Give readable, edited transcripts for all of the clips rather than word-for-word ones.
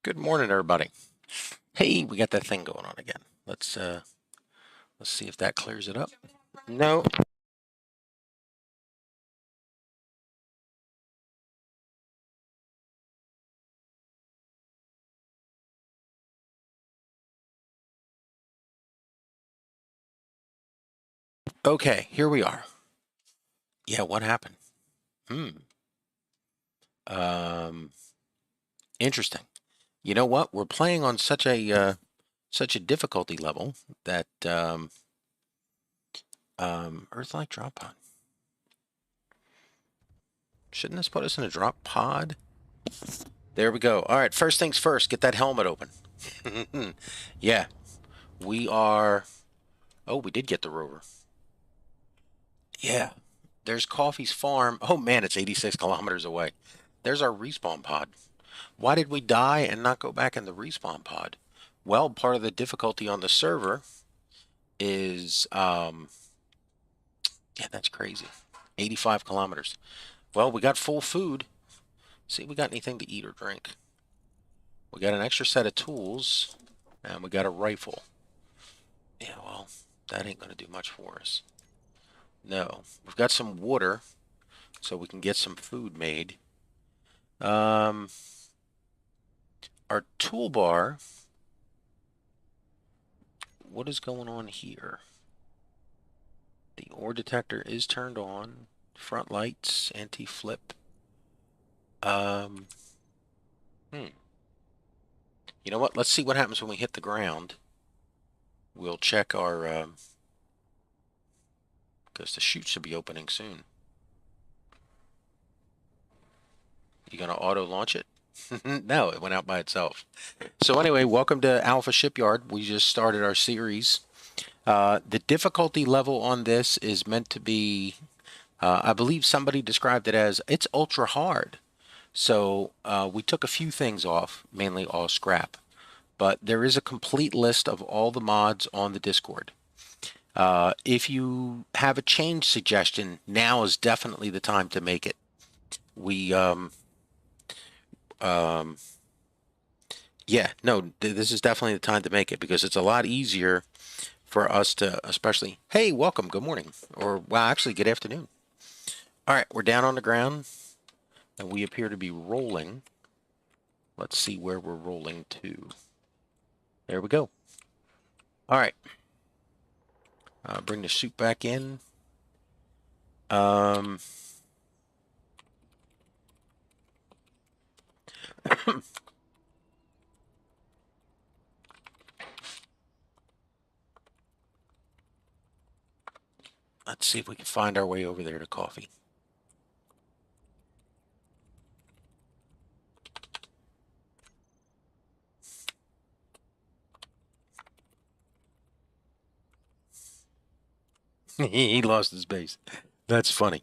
Good morning, everybody. Hey, we got that thing going on again. Let's see if that clears it up. No. Okay, here we are. Yeah, what happened? Hmm. Um. Interesting. You know what? We're playing on such a difficulty level that Earth-like drop pod. Shouldn't this put us in a drop pod? There we go. All right. First things first. Get that helmet open. Yeah, we are. Oh, we did get the rover. Yeah. There's Coffee's farm. Oh man, it's 86 kilometers away. There's our respawn pod. Why did we die and not go back in the respawn pod? Well, part of the difficulty on the server is, yeah, that's crazy. 85 kilometers. Well, we got full food. See, we got anything to eat or drink. We got an extra set of tools, and we got a rifle. Yeah, well, that ain't going to do much for us. No. We've got some water, so we can get some food made. Um, our toolbar. What is going on here? The ore detector is turned on. Front lights, anti-flip. Um, hmm. You know what? Let's see what happens when we hit the ground. We'll check our, because the chute should be opening soon. You gonna auto launch it? No, it went out by itself. So anyway, welcome to Alpha Shipyard. We just started our series. The difficulty level on this is meant to be, I believe somebody described it as, it's ultra hard. So we took a few things off, mainly all scrap. But there is a complete list of all the mods on the Discord. If you have a change suggestion, now is definitely the time to make it. We, um, yeah, no, this is definitely the time to make it because it's a lot easier for us to, especially, hey, welcome, good morning, or, well, actually, good afternoon. All right, we're down on the ground, and we appear to be rolling. Let's see where we're rolling to. There we go. All right. Bring the chute back in. Um, let's see if we can find our way over there to coffee. He lost his base. That's funny.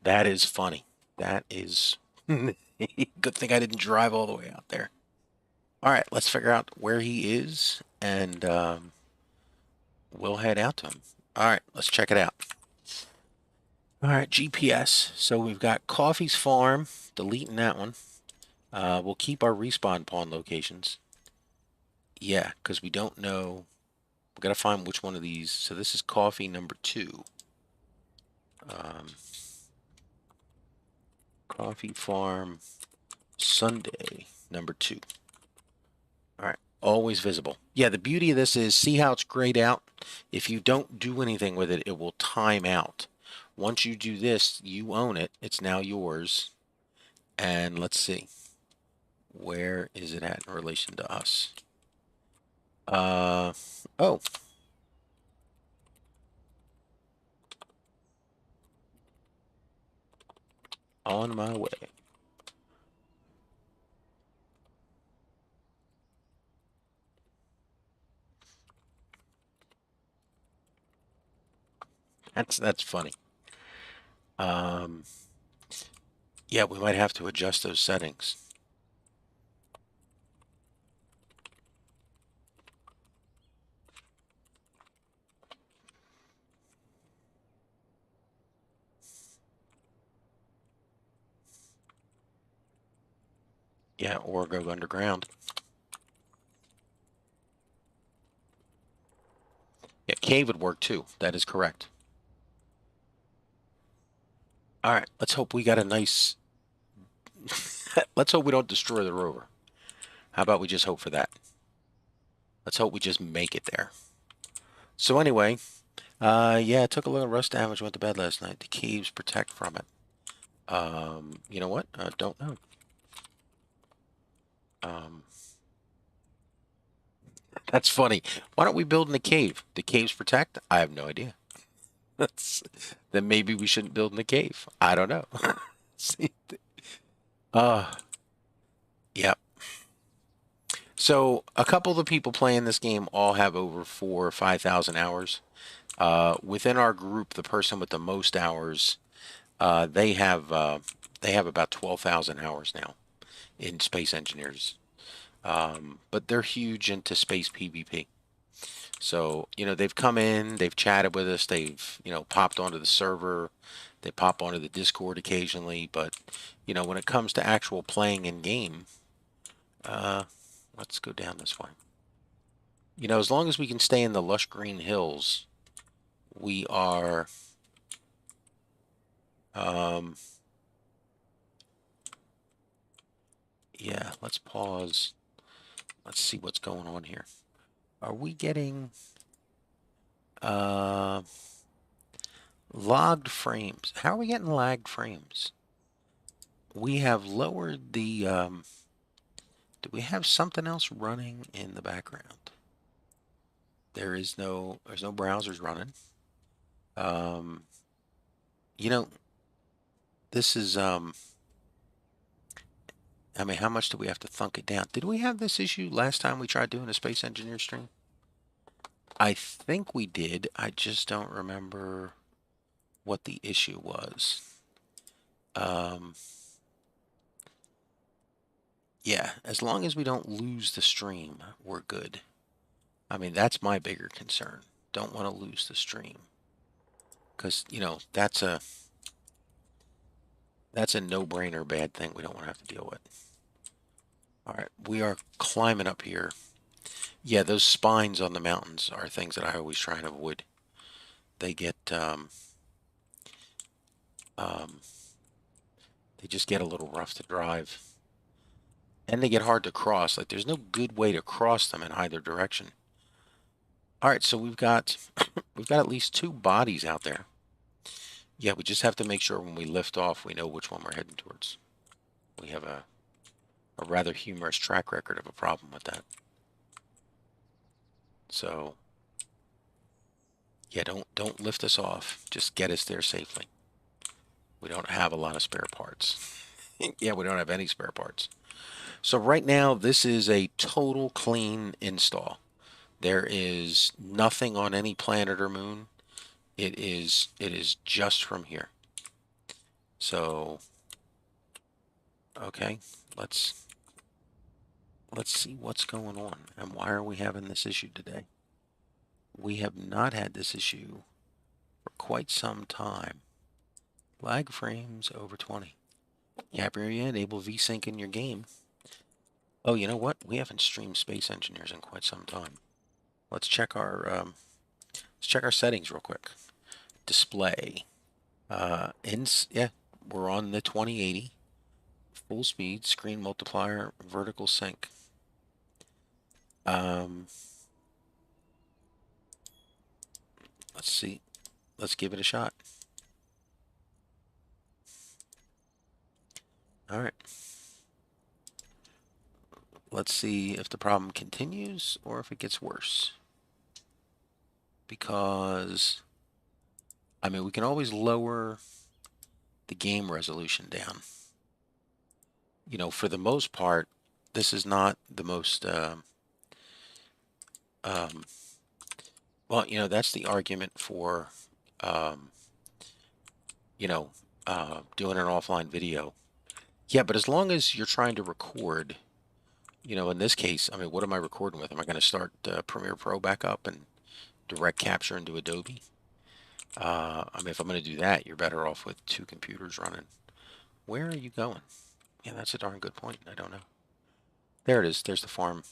That is funny. That is good thing I didn't drive all the way out there. All right, let's figure out where he is, and we'll head out to him. All right, let's check it out. All right, GPS. So we've got Coffee's Farm, deleting that one. We'll keep our respawn pawn locations. Yeah, because we don't know. We've got to find which one of these. So this is Coffee number 2. Coffee Farm Sunday number 2. All right, always visible. Yeah, the beauty of this is, see how it's grayed out? If you don't do anything with it, it will time out. Once you do this, you own it. It's now yours. And let's see. Where is it at in relation to us? Oh. On my way. That's funny. Yeah, we might have to adjust those settings. Yeah, or go underground. Yeah, cave would work too. That is correct. All right, let's hope we got a nice. Let's hope we don't destroy the rover. How about we just hope for that? Let's hope we just make it there. So anyway, yeah, I took a little rust damage. Went to bed last night. The caves protect from it. You know what? I don't know. Um, that's funny. Why don't we build in a cave? The caves protect? I have no idea. That's, then maybe we shouldn't build in a cave. I don't know. See, uh, yeah. So a couple of the people playing this game all have over 4 or 5,000 hours. Within our group, the person with the most hours, they have about 12,000 hours now in Space Engineers. But they're huge into space PvP. So, they've come in, they've chatted with us, they've, popped onto the server, they pop onto the Discord occasionally, but, when it comes to actual playing in game, uh, let's go down this way. As long as we can stay in the lush green hills, we are, um, yeah, let's pause. Let's see what's going on here. Are we getting, uh, logged frames? How are we getting lagged frames? We have lowered the, do we have something else running in the background? There's no browsers running. Um, you know, this is, I mean, how much do we have to thunk it down? Did we have this issue last time we tried doing a Space Engineer stream? I think we did. I just don't remember what the issue was. Yeah, as long as we don't lose the stream, we're good. I mean, that's my bigger concern. Don't want to lose the stream. Because, that's a no-brainer bad thing we don't want to have to deal with. All right, we are climbing up here. Yeah, those spines on the mountains are things that I always try and avoid. They get, they just get a little rough to drive. And they get hard to cross. Like, there's no good way to cross them in either direction. All right, so we've got at least 2 bodies out there. Yeah, we just have to make sure when we lift off, we know which one we're heading towards. We have a rather humorous track record of a problem with that. So, yeah, don't lift us off. Just get us there safely. We don't have a lot of spare parts. Yeah, we don't have any spare parts. So right now, this is a total clean install. There is nothing on any planet or moon. It is just from here. So, okay, let's see what's going on and why are we having this issue today. We have not had this issue for quite some time. Lag frames over 20. Happy you enable VSync in your game. Oh, you know what? We haven't streamed Space Engineers in quite some time. Let's check our settings real quick. Display. Yeah, we're on the 2080. Full speed, screen multiplier, vertical sync. Let's see. Let's give it a shot. All right. Let's see if the problem continues or if it gets worse. Because, I mean, we can always lower the game resolution down. For the most part, this is not the most, well, that's the argument for, doing an offline video. Yeah, but as long as you're trying to record, in this case, I mean, what am I recording with? Am I going to start Premiere Pro back up and direct capture into Adobe? I mean, if I'm going to do that, you're better off with 2 computers running. Where are you going? Yeah, that's a darn good point. I don't know. There it is. There's the farm.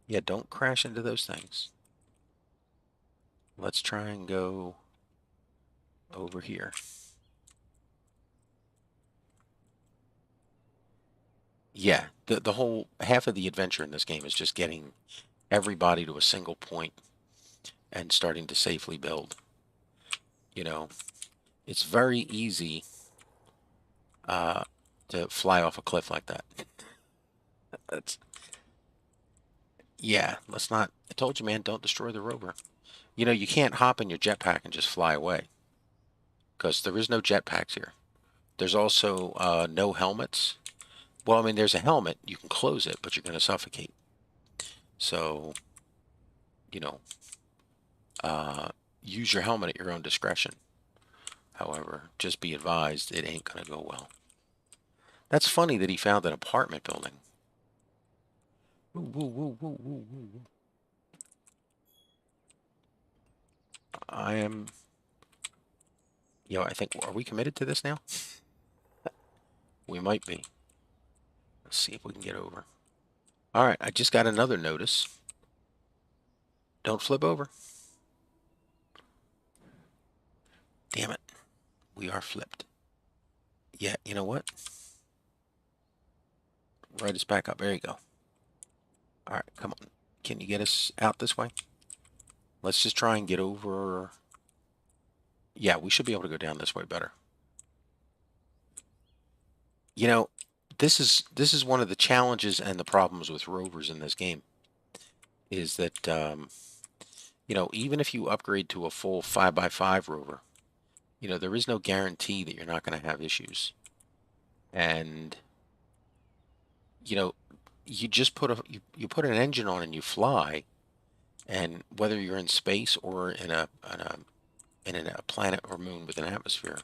Yeah, don't crash into those things. Let's try and go over here. Yeah, the whole half of the adventure in this game is just getting everybody to a single point and starting to safely build. You know, it's very easy uh, to fly off a cliff like that. That's Yeah. Let's not. I told you, man, don't destroy the rover. You know, you can't hop in your jetpack and just fly away because there is no jetpacks here. There's also no helmets. Well, I mean, there's a helmet. You can close it, but you're going to suffocate. So, you know, uh, use your helmet at your own discretion. However, just be advised, it ain't going to go well. That's funny that he found an apartment building. Woo, woo, woo, woo, woo, woo. I am, I think, are we committed to this now? We might be. Let's see if we can get over. All right, I just got another notice. Don't flip over. Damn it. We are flipped. Yeah, you know what? Right us back up. There you go. All right, come on. Can you get us out this way? Let's just try and get over. Yeah, we should be able to go down this way better. You know, this is one of the challenges and the problems with rovers in this game is that even if you upgrade to a full 5x5 rover, there is no guarantee that you're not going to have issues. And you know, you just put you put an engine on and you fly, and whether you're in space or in a planet or moon with an atmosphere,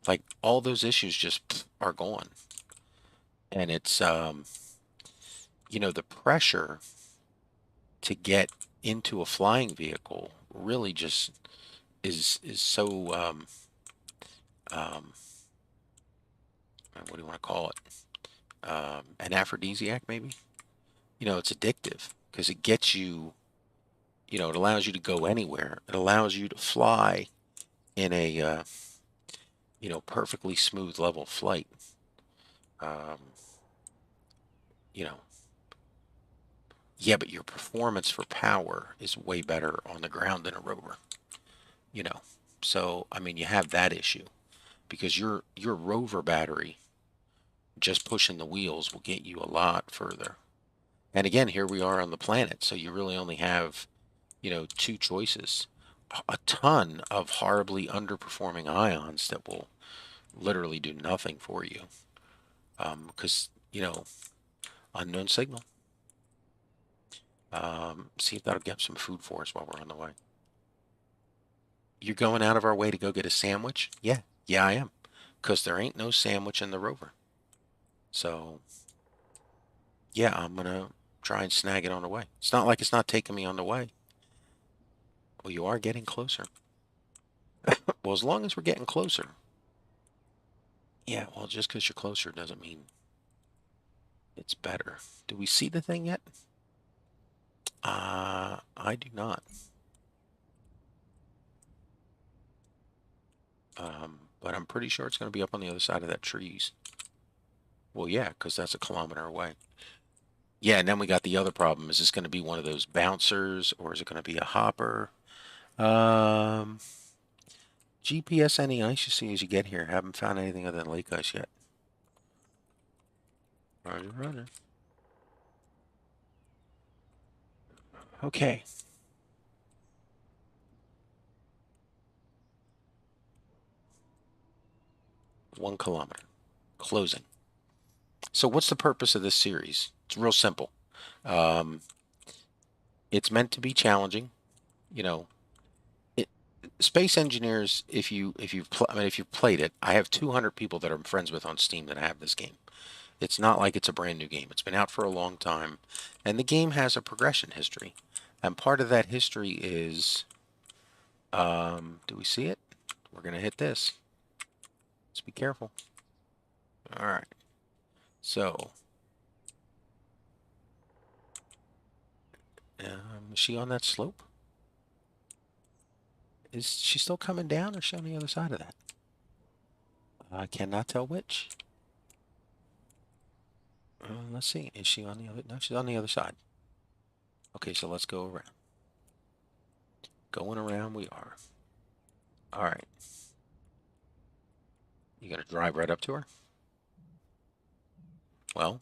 like all those issues just are gone. And it's the pressure to get into a flying vehicle really just is so um, what do you want to call it? An aphrodisiac, maybe. It's addictive because it gets you. It allows you to go anywhere. It allows you to fly in a perfectly smooth level flight. Um, you know, yeah, but your performance for power is way better on the ground than a rover. You know, so I mean, you have that issue because your rover battery just pushing the wheels will get you a lot further. And again, here we are on the planet, so you really only have two choices. A ton of horribly underperforming ions that will literally do nothing for you. Because, unknown signal. See if that'll get some food for us while we're on the way. You're going out of our way to go get a sandwich? Yeah. Yeah, I am. Because there ain't no sandwich in the rover. So, yeah, I'm going to try and snag it on the way. It's not like it's not taking me on the way. Well, you are getting closer. Well, as long as we're getting closer. Yeah, well, just because you're closer doesn't mean it's better. Do we see the thing yet? I do not. But I'm pretty sure it's going to be up on the other side of that trees. Well, yeah, because that's a kilometer away. Yeah, and then we got the other problem. Is this going to be one of those bouncers or is it going to be a hopper? Um, GPS any ice you see as you get here. Haven't found anything other than lake ice yet. Roger, roger. Okay. One kilometer. Closing. So what's the purpose of this series? It's real simple. Um, it's meant to be challenging. You know, it, space engineers. If you've played it, I have 200 people that I'm friends with on Steam that have this game. It's not like it's a brand new game. It's been out for a long time, and the game has a progression history. And part of that history is, do we see it? We're gonna hit this. Let's be careful. All right. So Is she on that slope? Is she still coming down, or is she on the other side of that? I cannot tell which. Let's see. Is she on the other? No, she's on the other side. Okay, so let's go around. Going around we are. All right. You gonna drive right up to her? Well,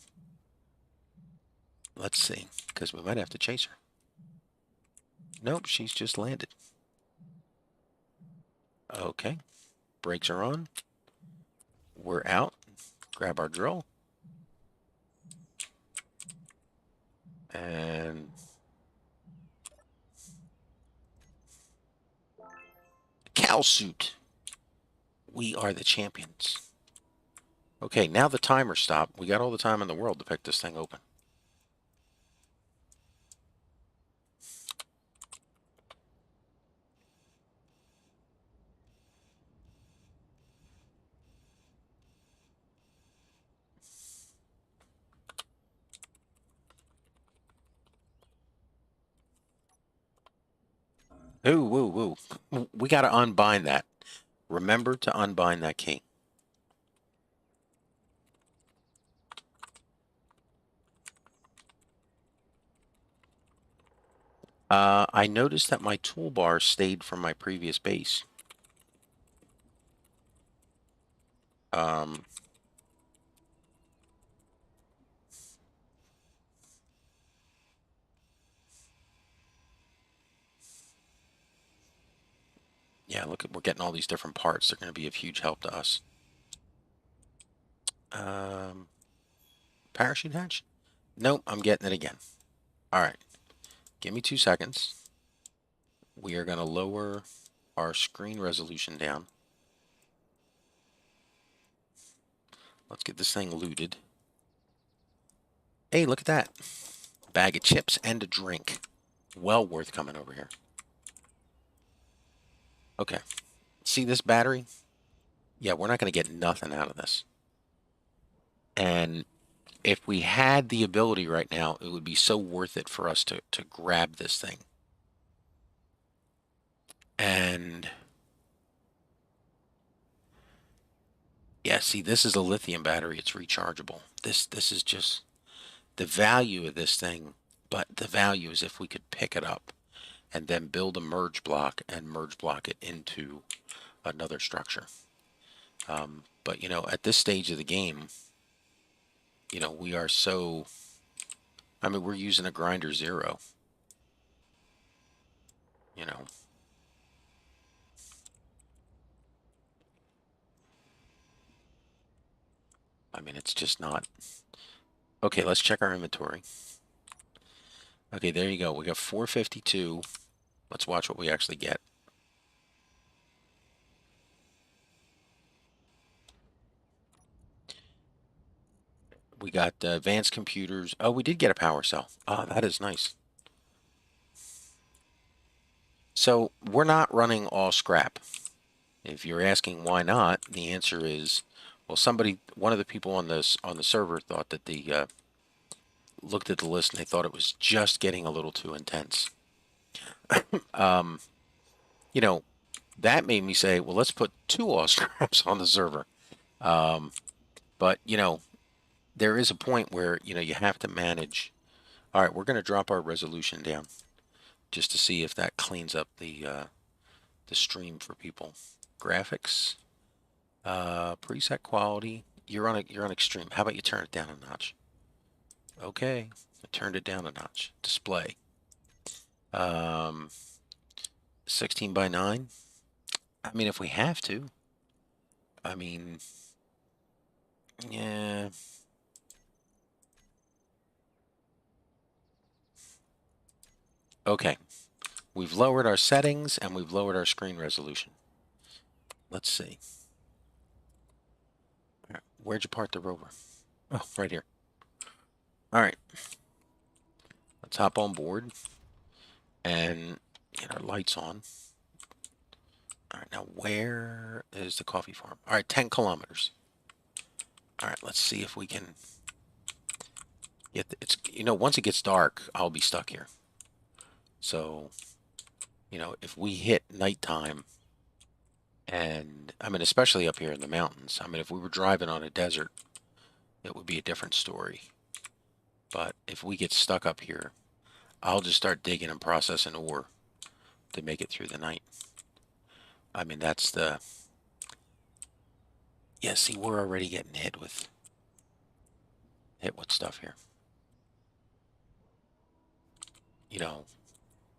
let's see, because we might have to chase her. Nope, she's just landed. Okay, brakes are on. We're out. Grab our drill. And cow suit. We are the champions. Okay, now the timer stopped. We got all the time in the world to pick this thing open. Ooh, woo, woo. We got to unbind that. Remember to unbind that key. I noticed that my toolbar stayed from my previous base. Yeah, look, we're getting all these different parts. They're going to be of huge help to us. Parachute hatch? Nope, I'm getting it again. All right, give me 2 seconds. We are going to lower our screen resolution down. Let's get this thing looted. Hey, look at that. Bag of chips and a drink. Well worth coming over here. Okay. See this battery? Yeah, we're not going to get nothing out of this. And if we had the ability right now, it would be so worth it for us to grab this thing. And yeah, see, this is a lithium battery. It's rechargeable. This is just the value of this thing. But the value is if we could pick it up and then build a merge block and merge block it into another structure. But, you know, at this stage of the game, you know, we are so, I mean, we're using a grinder 0, you know. I mean, it's just not. Okay, let's check our inventory. Okay, there you go. We got 452. Let's watch what we actually get. We got advanced computers. Oh, we did get a power cell. Oh, that is nice. So we're not running all scrap. If you're asking why not, the answer is, well, one of the people on the server thought that the looked at the list and they thought it was just getting a little too intense. You know, that made me say, well, let's put 2 all scraps on the server. But you know, there is a point where, you know, you have to manage. All right, we're going to drop our resolution down just to see if that cleans up the stream for people. Graphics, preset quality. You're on extreme. How about you turn it down a notch? Okay, I turned it down a notch. Display. 16 by 9. I mean, if we have to. I mean, yeah. Okay. We've lowered our settings and we've lowered our screen resolution. Let's see. Right, where'd you park the rover? Oh, right here. All right. Let's hop on board and get our lights on. All right, now where is the coffee farm? All right, 10 kilometers. All right, let's see if we can get it's, you know, once it gets dark, I'll be stuck here. So, you know, if we hit nighttime, and I mean, especially up here in the mountains, I mean, if we were driving on a desert, it would be a different story. But if we get stuck up here, I'll just start digging and processing ore to make it through the night. I mean, that's the, yeah, see, we're already getting hit with stuff here. You know,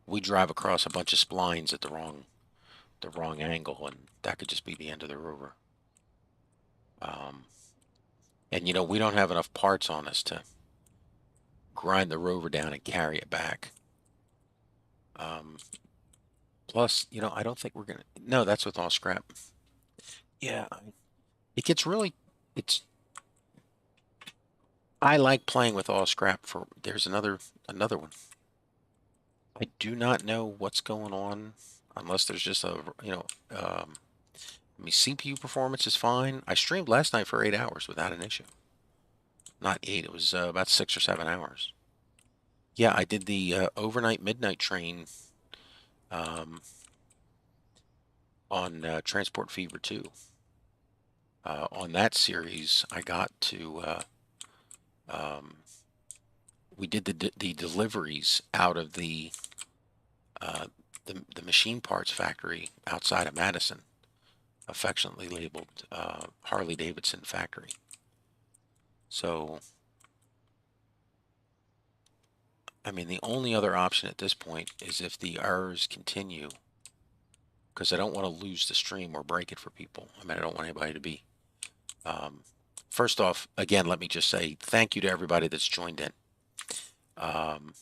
we drive across a bunch of splines at the wrong angle, and that could just be the end of the rover. Um, and you know, we don't have enough parts on us to grind the rover down and carry it back. Um, plus, you know, I don't think we're gonna. No, that's with all scrap. Yeah, it gets really. It's. I like playing with all scrap. For there's another one. I do not know what's going on, unless there's just a I mean, CPU performance is fine. I streamed last night for 8 hours without an issue. Not eight. It was about 6 or 7 hours. Yeah, I did the overnight midnight train um, on Transport Fever 2. On that series, I got to um, we did the deliveries out of uh, the machine parts factory outside of Madison, affectionately labeled Harley Davidson factory. So, I mean, the only other option at this point is if the errors continue, because I don't want to lose the stream or break it for people. I mean, I don't want anybody to be. Um, First off, again, let me just say thank you to everybody that's joined in. Um,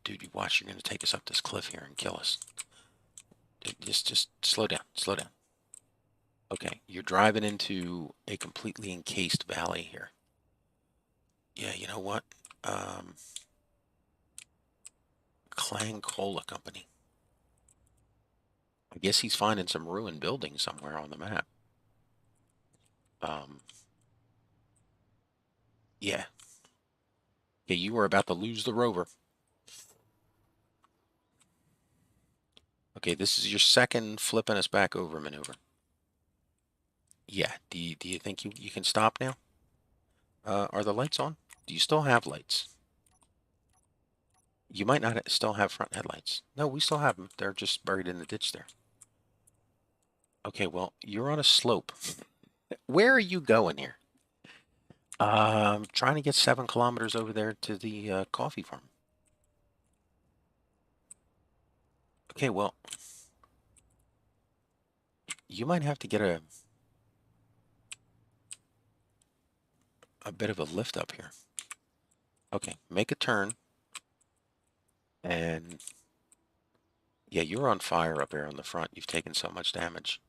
Dude, you watch, you're going to take us up this cliff here and kill us. Just slow down, slow down. Okay, you're driving into a completely encased valley here. Yeah, you know what? Clang Cola Company. I guess he's finding some ruined buildings somewhere on the map. Um, yeah. Yeah, you were about to lose the rover. Okay, this is your second flipping us back over maneuver. Yeah, do you think you can stop now? Are the lights on? Do you still have lights? You might not still have front headlights. No, we still have them. They're just buried in the ditch there. Okay, well, you're on a slope. Where are you going here? Trying to get 7 kilometers over there to the coffee farm. Okay, well, you might have to get a bit of a lift up here. Okay, make a turn. And yeah, you're on fire up there on the front. You've taken so much damage.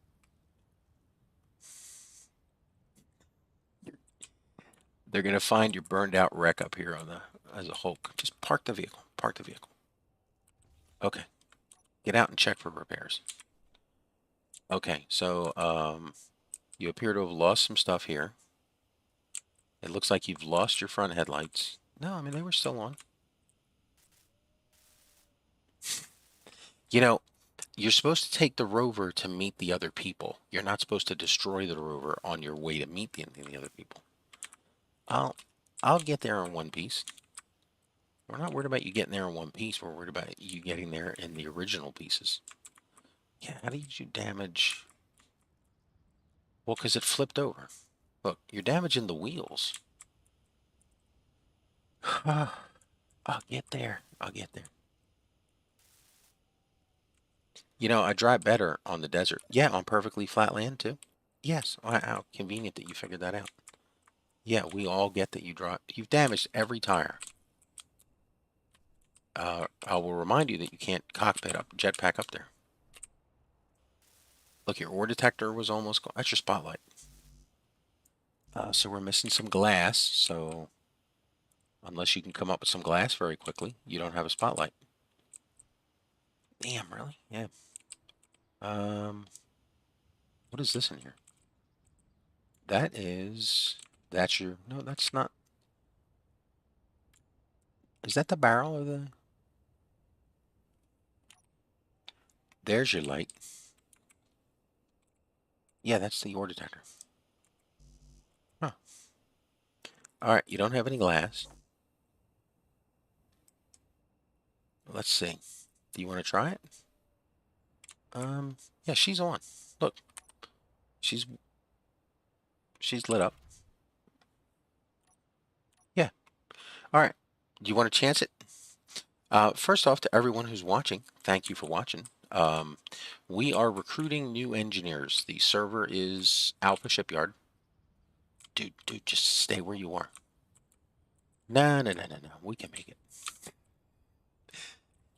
They're gonna find your burned out wreck up here on the as a Hulk. Just park the vehicle. Park the vehicle. Okay. Get out and check for repairs. Okay, so you appear to have lost some stuff here. It looks like you've lost your front headlights. No, I mean they were still on. You know, you're supposed to take the rover to meet the other people. You're not supposed to destroy the rover on your way to meet the other people. I'll I'll get there in one piece. We're not worried about you getting there in one piece. We're worried about you getting there in the original pieces. Yeah, how did you damage? Well, because it flipped over. Look, you're damaging the wheels. I'll get there. I'll get there. You know, I drive better on the desert. Yeah, on perfectly flat land, too. Yes. How convenient that you figured that out. Yeah, we all get that you drive. You've damaged every tire. I will remind you that you can't cockpit up, jetpack up there. Look, your ore detector was almost gone. That's your spotlight. So we're missing some glass. So unless you can come up with some glass very quickly, you don't have a spotlight. Damn, really? Yeah. Um, what is this in here? That's your, no, that's not, is that the barrel of the, There's your light. Yeah, that's the ore detector. Huh. All right, you don't have any glass. Let's see. Do you want to try it? Yeah, she's on. Look, she's she's lit up. Yeah. All right. Do you want to chance it? First off, to everyone who's watching, thank you for watching. We are recruiting new engineers. The server is Alpha Shipyard. Dude, just stay where you are. No, no, no, no, no. We can make it.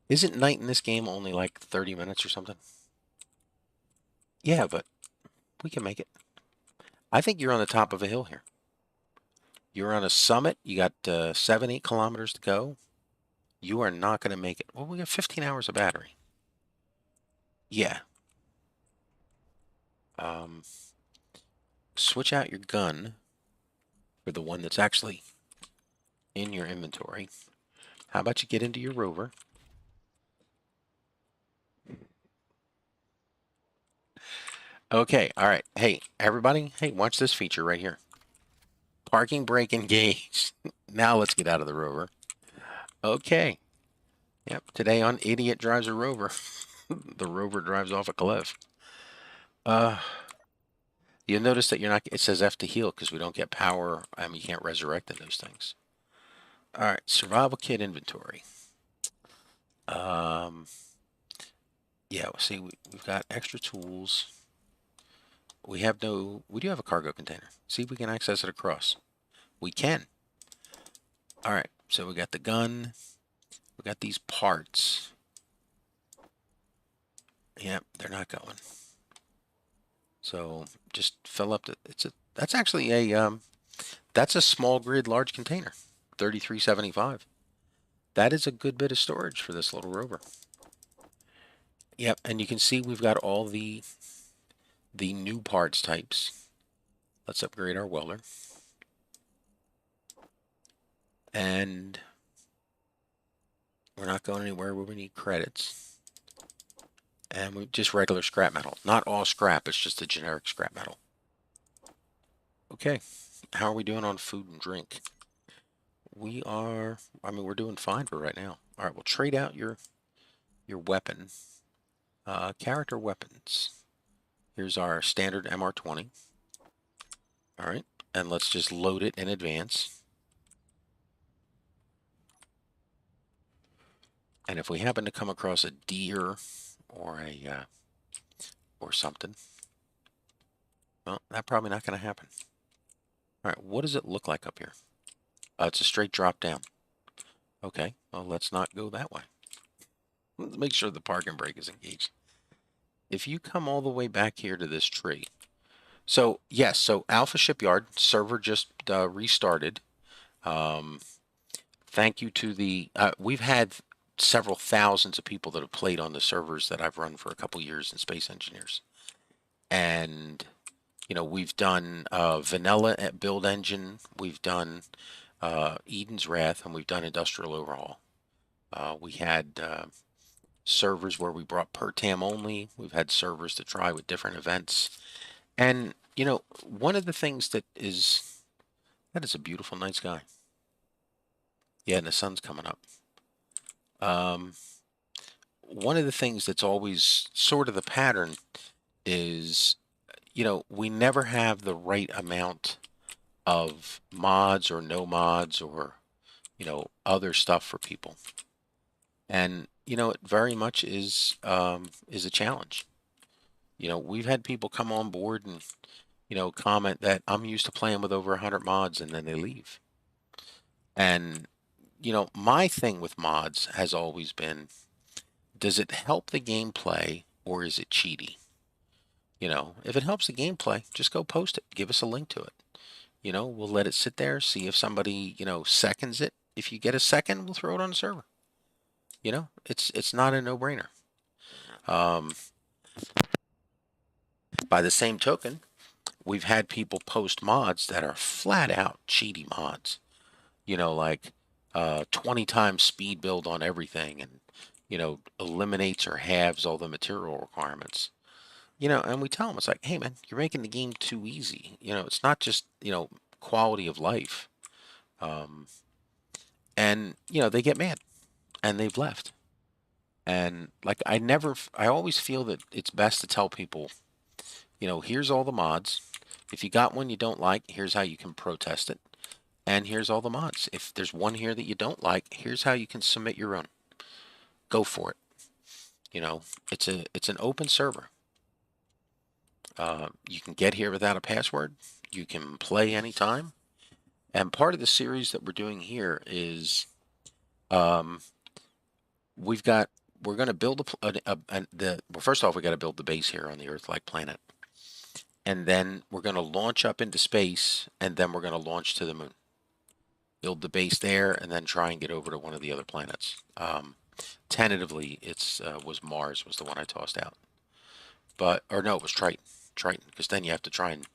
Isn't night in this game only like 30 minutes or something? Yeah, but we can make it. I think you're on the top of a hill here. You're on a summit. You got 7, 8 kilometers to go. You are not going to make it. Well, we got 15 hours of battery. Yeah. Um, switch out your gun for the one that's actually in your inventory. How about you get into your rover? Okay, all right. Hey, everybody. Hey, watch this feature right here. Parking brake engaged. Now let's get out of the rover. Okay. Yep. Today on Idiot Drives a Rover. The rover drives off a cliff. Uh, you'll notice that you're not, it says F to heal because we don't get power. You can't resurrect in those things. All right. Survival kit inventory. Um, yeah, see, we've got extra tools. We do have a cargo container. See if we can access it across. We can. All right. So we got the gun. We got these parts. Yep, they're not going. So just fill up that's actually that's a small grid large container, 3375. That is a good bit of storage for this little rover. Yep, and you can see we've got all the new parts types. Let's upgrade our welder. And we're not going anywhere where we need credits. And we just regular scrap metal. Not all scrap, it's just the generic scrap metal. Okay, how are we doing on food and drink? We're doing fine for right now. All right, we'll trade out your weapon. Character weapons. Here's our standard MR20. All right, and let's just load it in advance. And if we happen to come across a deer or or something, well, that's probably not going to happen. All right, what does it look like up here? It's a straight drop down. Okay, well, let's not go that way. Let's make sure the parking brake is engaged. If you come all the way back here to this tree, so yes, so Alpha Shipyard server just restarted. Thank you to we've had several thousands of people that have played on the servers that I've run for a couple years in Space Engineers. And, we've done vanilla build engine, we've done Eden's Wrath, and we've done industrial overhaul. We had servers where we brought per tam only. We've had servers to try with different events. And, one of the things that is a beautiful night sky. Yeah, and the sun's coming up. One of the things that's always sort of the pattern is, we never have the right amount of mods or no mods or, other stuff for people. And, it very much is a challenge. We've had people come on board and, comment that I'm used to playing with over 100 mods and then they leave. And, my thing with mods has always been, does it help the gameplay or is it cheaty? If it helps the gameplay, just go post it. Give us a link to it. We'll let it sit there, see if somebody, seconds it. If you get a second, we'll throw it on the server. It's not a no-brainer. By the same token, we've had people post mods that are flat out cheaty mods. Like 20 times speed build on everything and eliminates or halves all the material requirements. And we tell them, it's like, hey man, you're making the game too easy. It's not just, quality of life. Um, and, they get mad and they've left. And like, I always feel that it's best to tell people, here's all the mods. If you got one you don't like, here's how you can protest it. And here's all the mods. If there's one here that you don't like, here's how you can submit your own. Go for it. It's an open server. You can get here without a password. You can play anytime. And part of the series that we're doing here is um, we've got we're going to build well, first off we got to build the base here on the Earth-like planet, and then we're going to launch up into space, and then we're going to launch to the moon, build the base there, and then try and get over to one of the other planets. Tentatively, it's was Mars was the one I tossed out, but or no, it was Triton, because then you have to try and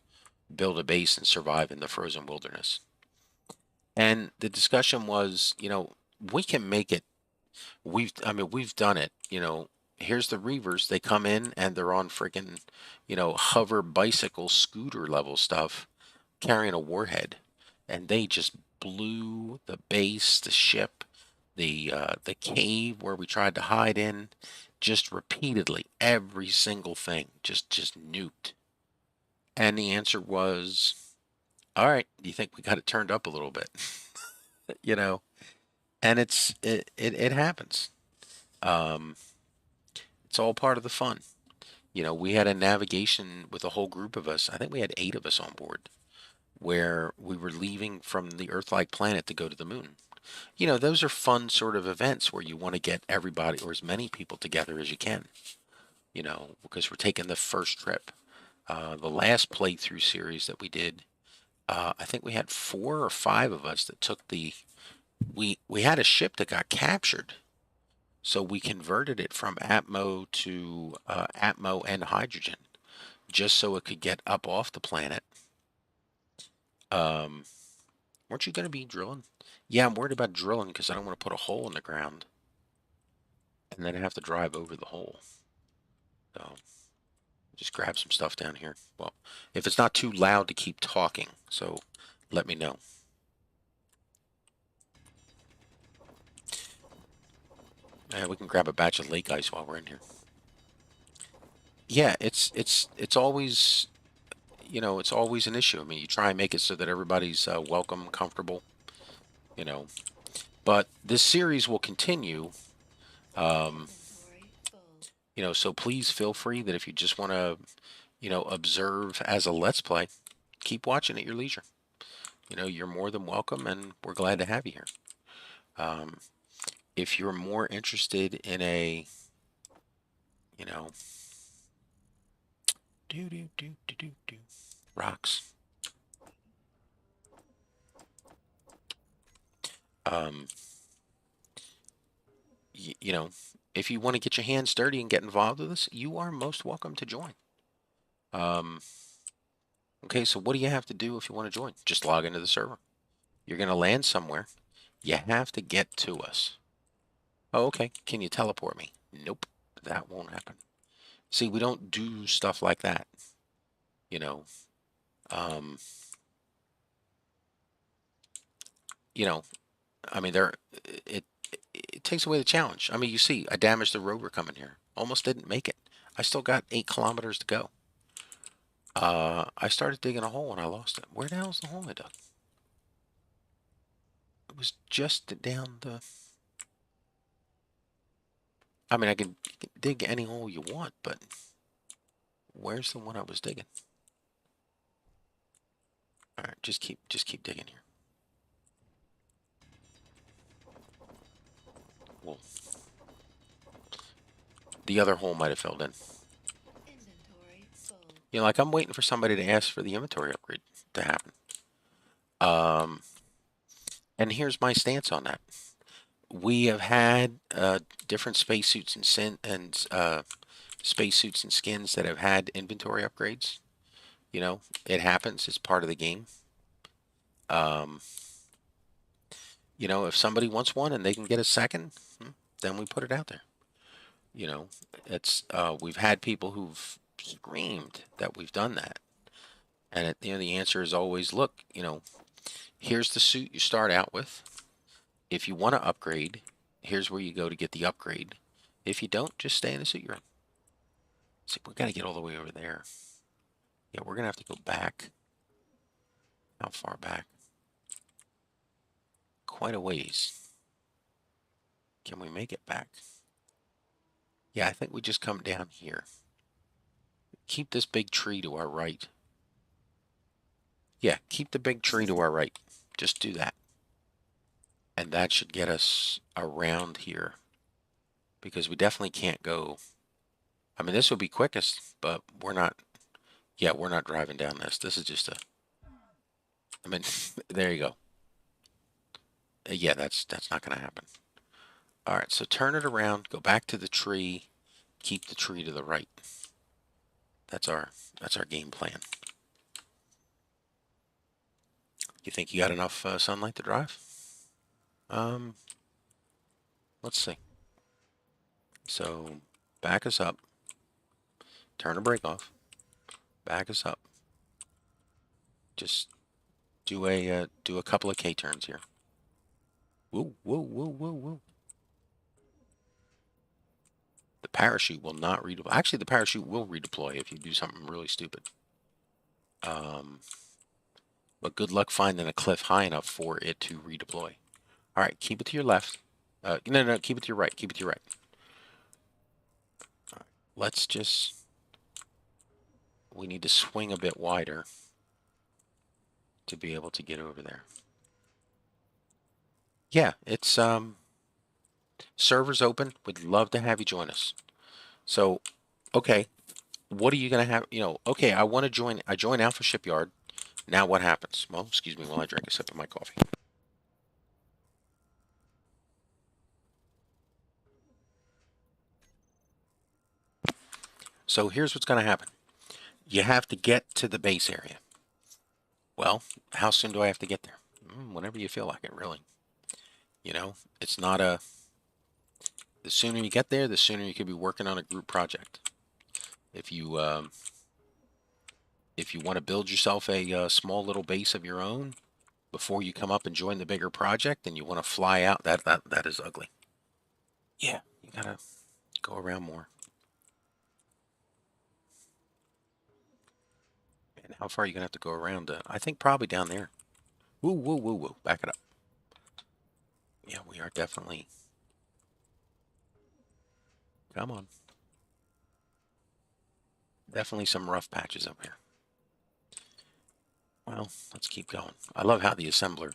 build a base and survive in the frozen wilderness. And the discussion was, we can make it. We've done it. Here's the Reavers. They come in and they're on freaking, hover bicycle scooter level stuff, carrying a warhead, and they just blew the base, the ship, the cave where we tried to hide in, just repeatedly. Every single thing just nuked. And the answer was, all right, do you think we got it turned up a little bit? you know, and it happens. Um, it's all part of the fun. We had a navigation with a whole group of us. I think we had 8 of us on board, where we were leaving from the Earth-like planet to go to the moon. Those are fun sort of events where you want to get everybody or as many people together as you can. Because we're taking the first trip. The last playthrough series that we did, I think we had 4 or 5 of us that took the. We had a ship that got captured, so we converted it from Atmo to Atmo and hydrogen, just so it could get up off the planet. Weren't you going to be drilling? Yeah, I'm worried about drilling because I don't want to put a hole in the ground and then have to drive over the hole. So just grab some stuff down here. Well, if it's not too loud to keep talking, so let me know. We can grab a batch of lake ice while we're in here. Yeah, it's always it's always an issue. I mean, you try and make it so that everybody's welcome, comfortable, you know. But this series will continue. Um, so please feel free that if you just want to, observe as a Let's Play, keep watching at your leisure. You're more than welcome, and we're glad to have you here. If you're more interested in a, you know, rocks. Um, if you want to get your hands dirty and get involved with us, you are most welcome to join. Okay, so what do you have to do if you want to join? Just log into the server. You're going to land somewhere. You have to get to us. Oh, okay. Can you teleport me? Nope, that won't happen. See, we don't do stuff like that. Um, I mean, it takes away the challenge. I mean, you see, I damaged the rover coming here. Almost didn't make it. I still got 8 kilometers to go. I started digging a hole and I lost it. Where the hell's the hole I dug? It was just down the... I mean, you can dig any hole you want, but where's the one I was digging? All right, just keep digging here. Well, the other hole might have filled in. Like I'm waiting for somebody to ask for the inventory upgrade to happen. And here's my stance on that. We have had different spacesuits and spacesuits and skins that have had inventory upgrades. It happens. It's part of the game. If somebody wants one and they can get a second, then we put it out there. You know, it's we've had people who've screamed that we've done that, and the answer is always, look, here's the suit you start out with. If you want to upgrade, here's where you go to get the upgrade. If you don't, just stay in the suit you're in. See, we got to get all the way over there. Yeah, we're gonna have to go back. How far back? Quite a ways. Can we make it back? Yeah, I think we just come down here. Keep this big tree to our right. Yeah, keep the big tree to our right. Just do that. And that should get us around here. Because we definitely can't go. I mean, this would be quickest, but we're not. Yeah, we're not driving down this. This is just a. I mean, there you go. Yeah, that's not going to happen. All right, so turn it around. Go back to the tree. Keep the tree to the right. That's our game plan. You think you got enough sunlight to drive? Let's see. So back us up. Turn the brake off. Back us up. Just do a couple of K turns here. Whoa, whoa, whoa, whoa, whoa. The parachute will not redeploy. Actually, the parachute will redeploy if you do something really stupid. But good luck finding a cliff high enough for it to redeploy. All right, keep it to your left. No, keep it to your right. Keep it to your right. All right, let's just. We need to swing a bit wider to be able to get over there. Yeah, it's server's open. We'd love to have you join us. So, okay, what are you gonna have? Okay, I want to join. I join Alpha Shipyard. Now what happens? Well, excuse me while I drink a sip of my coffee. So here's what's gonna happen. You have to get to the base area. Well, how soon do I have to get there? Whenever you feel like it, really. It's not a. The sooner you get there, the sooner you could be working on a group project. If you want to build yourself a small little base of your own before you come up and join the bigger project, and you want to fly out, that is ugly. Yeah, you gotta go around more. And how far are you gonna have to go around? I think probably down there. Woo, woo, woo, woo. Back it up. Yeah, we are definitely. Come on. Definitely some rough patches up here. Well, let's keep going. I love how the assembler,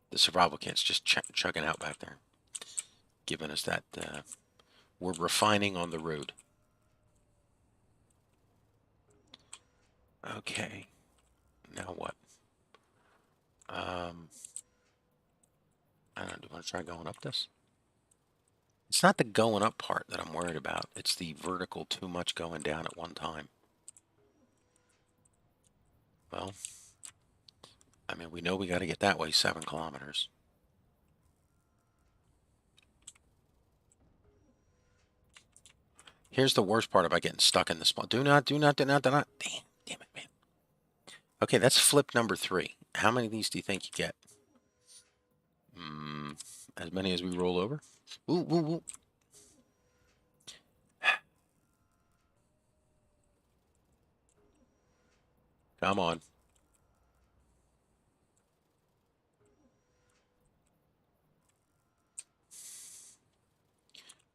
the survival kit's just chugging out back there, giving us that. We're refining on the road. Okay. Now what? I don't know. Do you want to try going up this? It's not the going up part that I'm worried about. It's the vertical too much going down at one time. Well, I mean, we know we got to get that way 7 kilometers. Here's the worst part about getting stuck in the spot. Do not. Damn it, man. Okay, that's flip number 3. How many of these do you think you get? As many as we roll over? Ooh, ooh, ooh. Come on.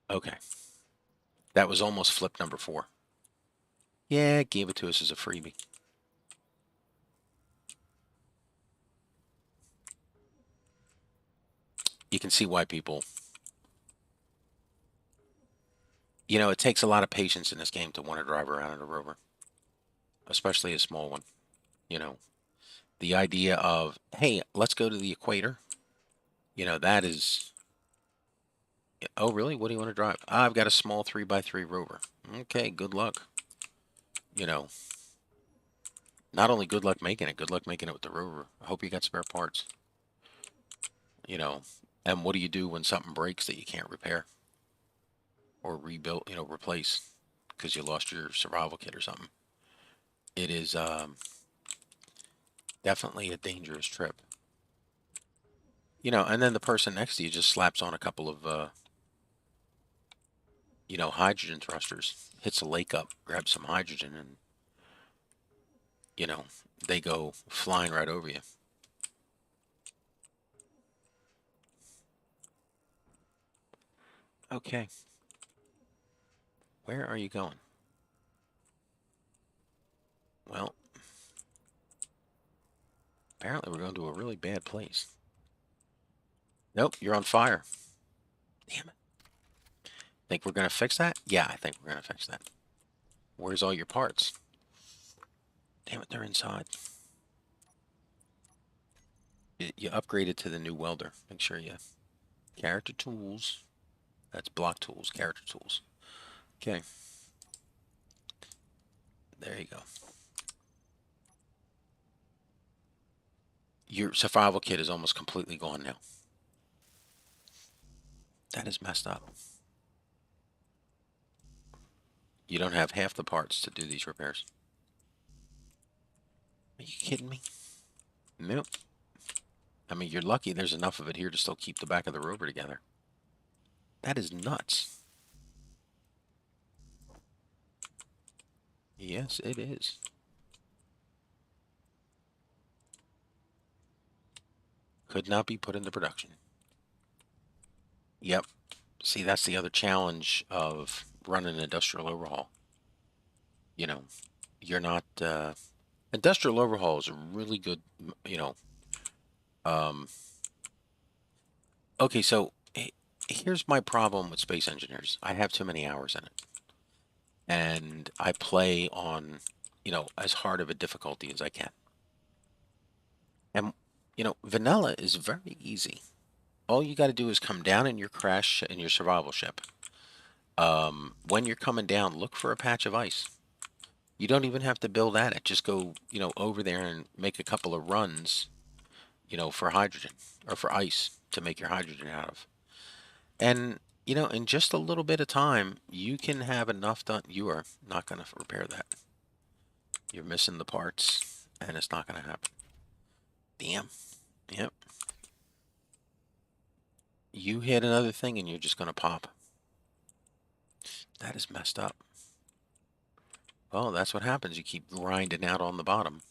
Okay. That was almost flip number 4. Yeah, gave it to us as a freebie. You can see why people. It takes a lot of patience in this game to want to drive around in a rover, especially a small one. The idea of, hey, let's go to the equator. That is. Oh, really? What do you want to drive? I've got a small 3x3 rover. Okay, good luck. Not only good luck making it, good luck making it with the rover. I hope you got spare parts. And what do you do when something breaks that you can't repair? or rebuild, replace because you lost your survival kit or something. It is definitely a dangerous trip. And then the person next to you just slaps on a couple of, hydrogen thrusters, hits a lake up, grabs some hydrogen, and, you know, they go flying right over you. Okay. Where are you going? Well, apparently we're going to a really bad place. Nope, you're on fire. Damn it. Think we're going to fix that? Yeah, I think we're going to fix that. Where's all your parts? Damn it, they're inside. You upgraded to the new welder. Make sure you... Character tools. That's block tools, character tools. Okay. There you go. Your survival kit is almost completely gone now. That is messed up. You don't have half the parts to do these repairs. Are you kidding me? Nope. I mean, you're lucky there's enough of it here to still keep the back of the rover together. That is nuts. Yes, it is. Could not be put into production. Yep. See, that's the other challenge of running an industrial overhaul. You're not... industrial overhaul is a really good, um, okay, so here's my problem with Space Engineers. I have too many hours in it. And I play on, as hard of a difficulty as I can. And, vanilla is very easy. All you got to do is come down in your crash, in your survival ship. When you're coming down, look for a patch of ice. You don't even have to build at it. Just go, over there and make a couple of runs, for hydrogen or for ice to make your hydrogen out of. And, in just a little bit of time, you can have enough done. You are not going to repair that. You're missing the parts, and it's not going to happen. Damn. Yep. You hit another thing, and you're just going to pop. That is messed up. Well, that's what happens. You keep grinding out on the bottom.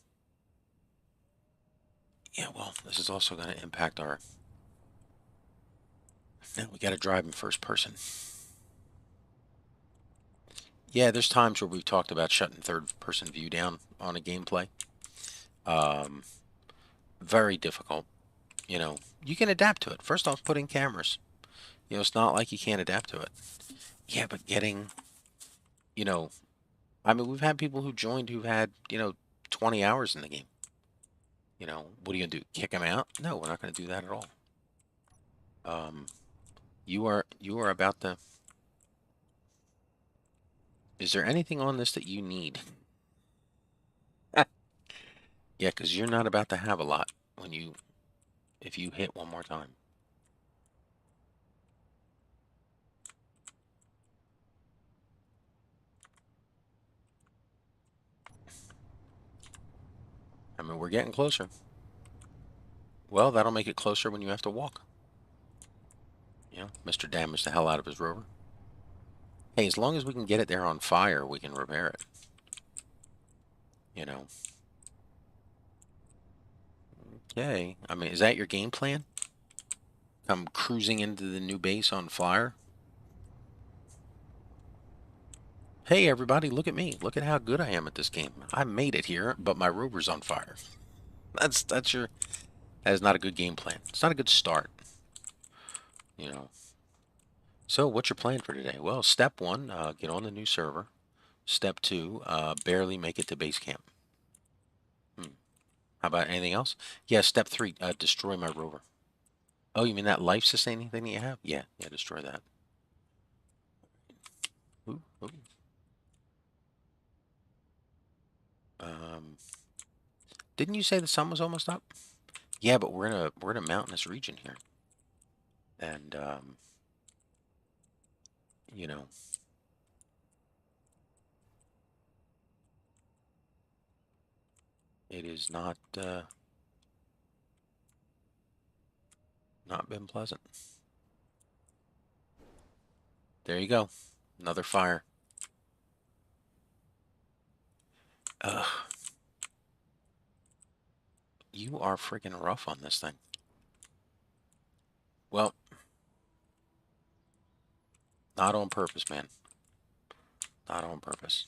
Yeah, well, this is also going to impact our... Now we got to drive in first person. Yeah, there's times where we've talked about shutting third-person view down on a gameplay. Very difficult. You can adapt to it. First off, put in cameras. It's not like you can't adapt to it. Yeah, but getting, I mean, we've had people who joined who've had, 20 hours in the game. What are you gonna do? Kick them out? No, we're not gonna do that at all. You are about to... Is there anything on this that you need? Yeah, because you're not about to have a lot if you hit one more time. I mean, we're getting closer. Well, that'll make it closer when you have to walk. Mr. damaged the hell out of his rover. Hey, as long as we can get it there on fire, we can repair it. Okay. I mean, is that your game plan? Come cruising into the new base on fire? Hey, everybody, look at me. Look at how good I am at this game. I made it here, but my rover's on fire. That is not a good game plan. It's not a good start. So what's your plan for today? Well, step one, get on the new server. Step two, barely make it to base camp. How about anything else? Yeah, step three, destroy my rover. Oh, you mean that life-sustaining thing that you have? Yeah, destroy that. Ooh, ooh. Didn't you say the sun was almost up? Yeah, but we're in a mountainous region here. And you know, it is not been pleasant. There you go. Another fire. Ugh. You are freaking rough on this thing. Well, not on purpose, man. Not on purpose.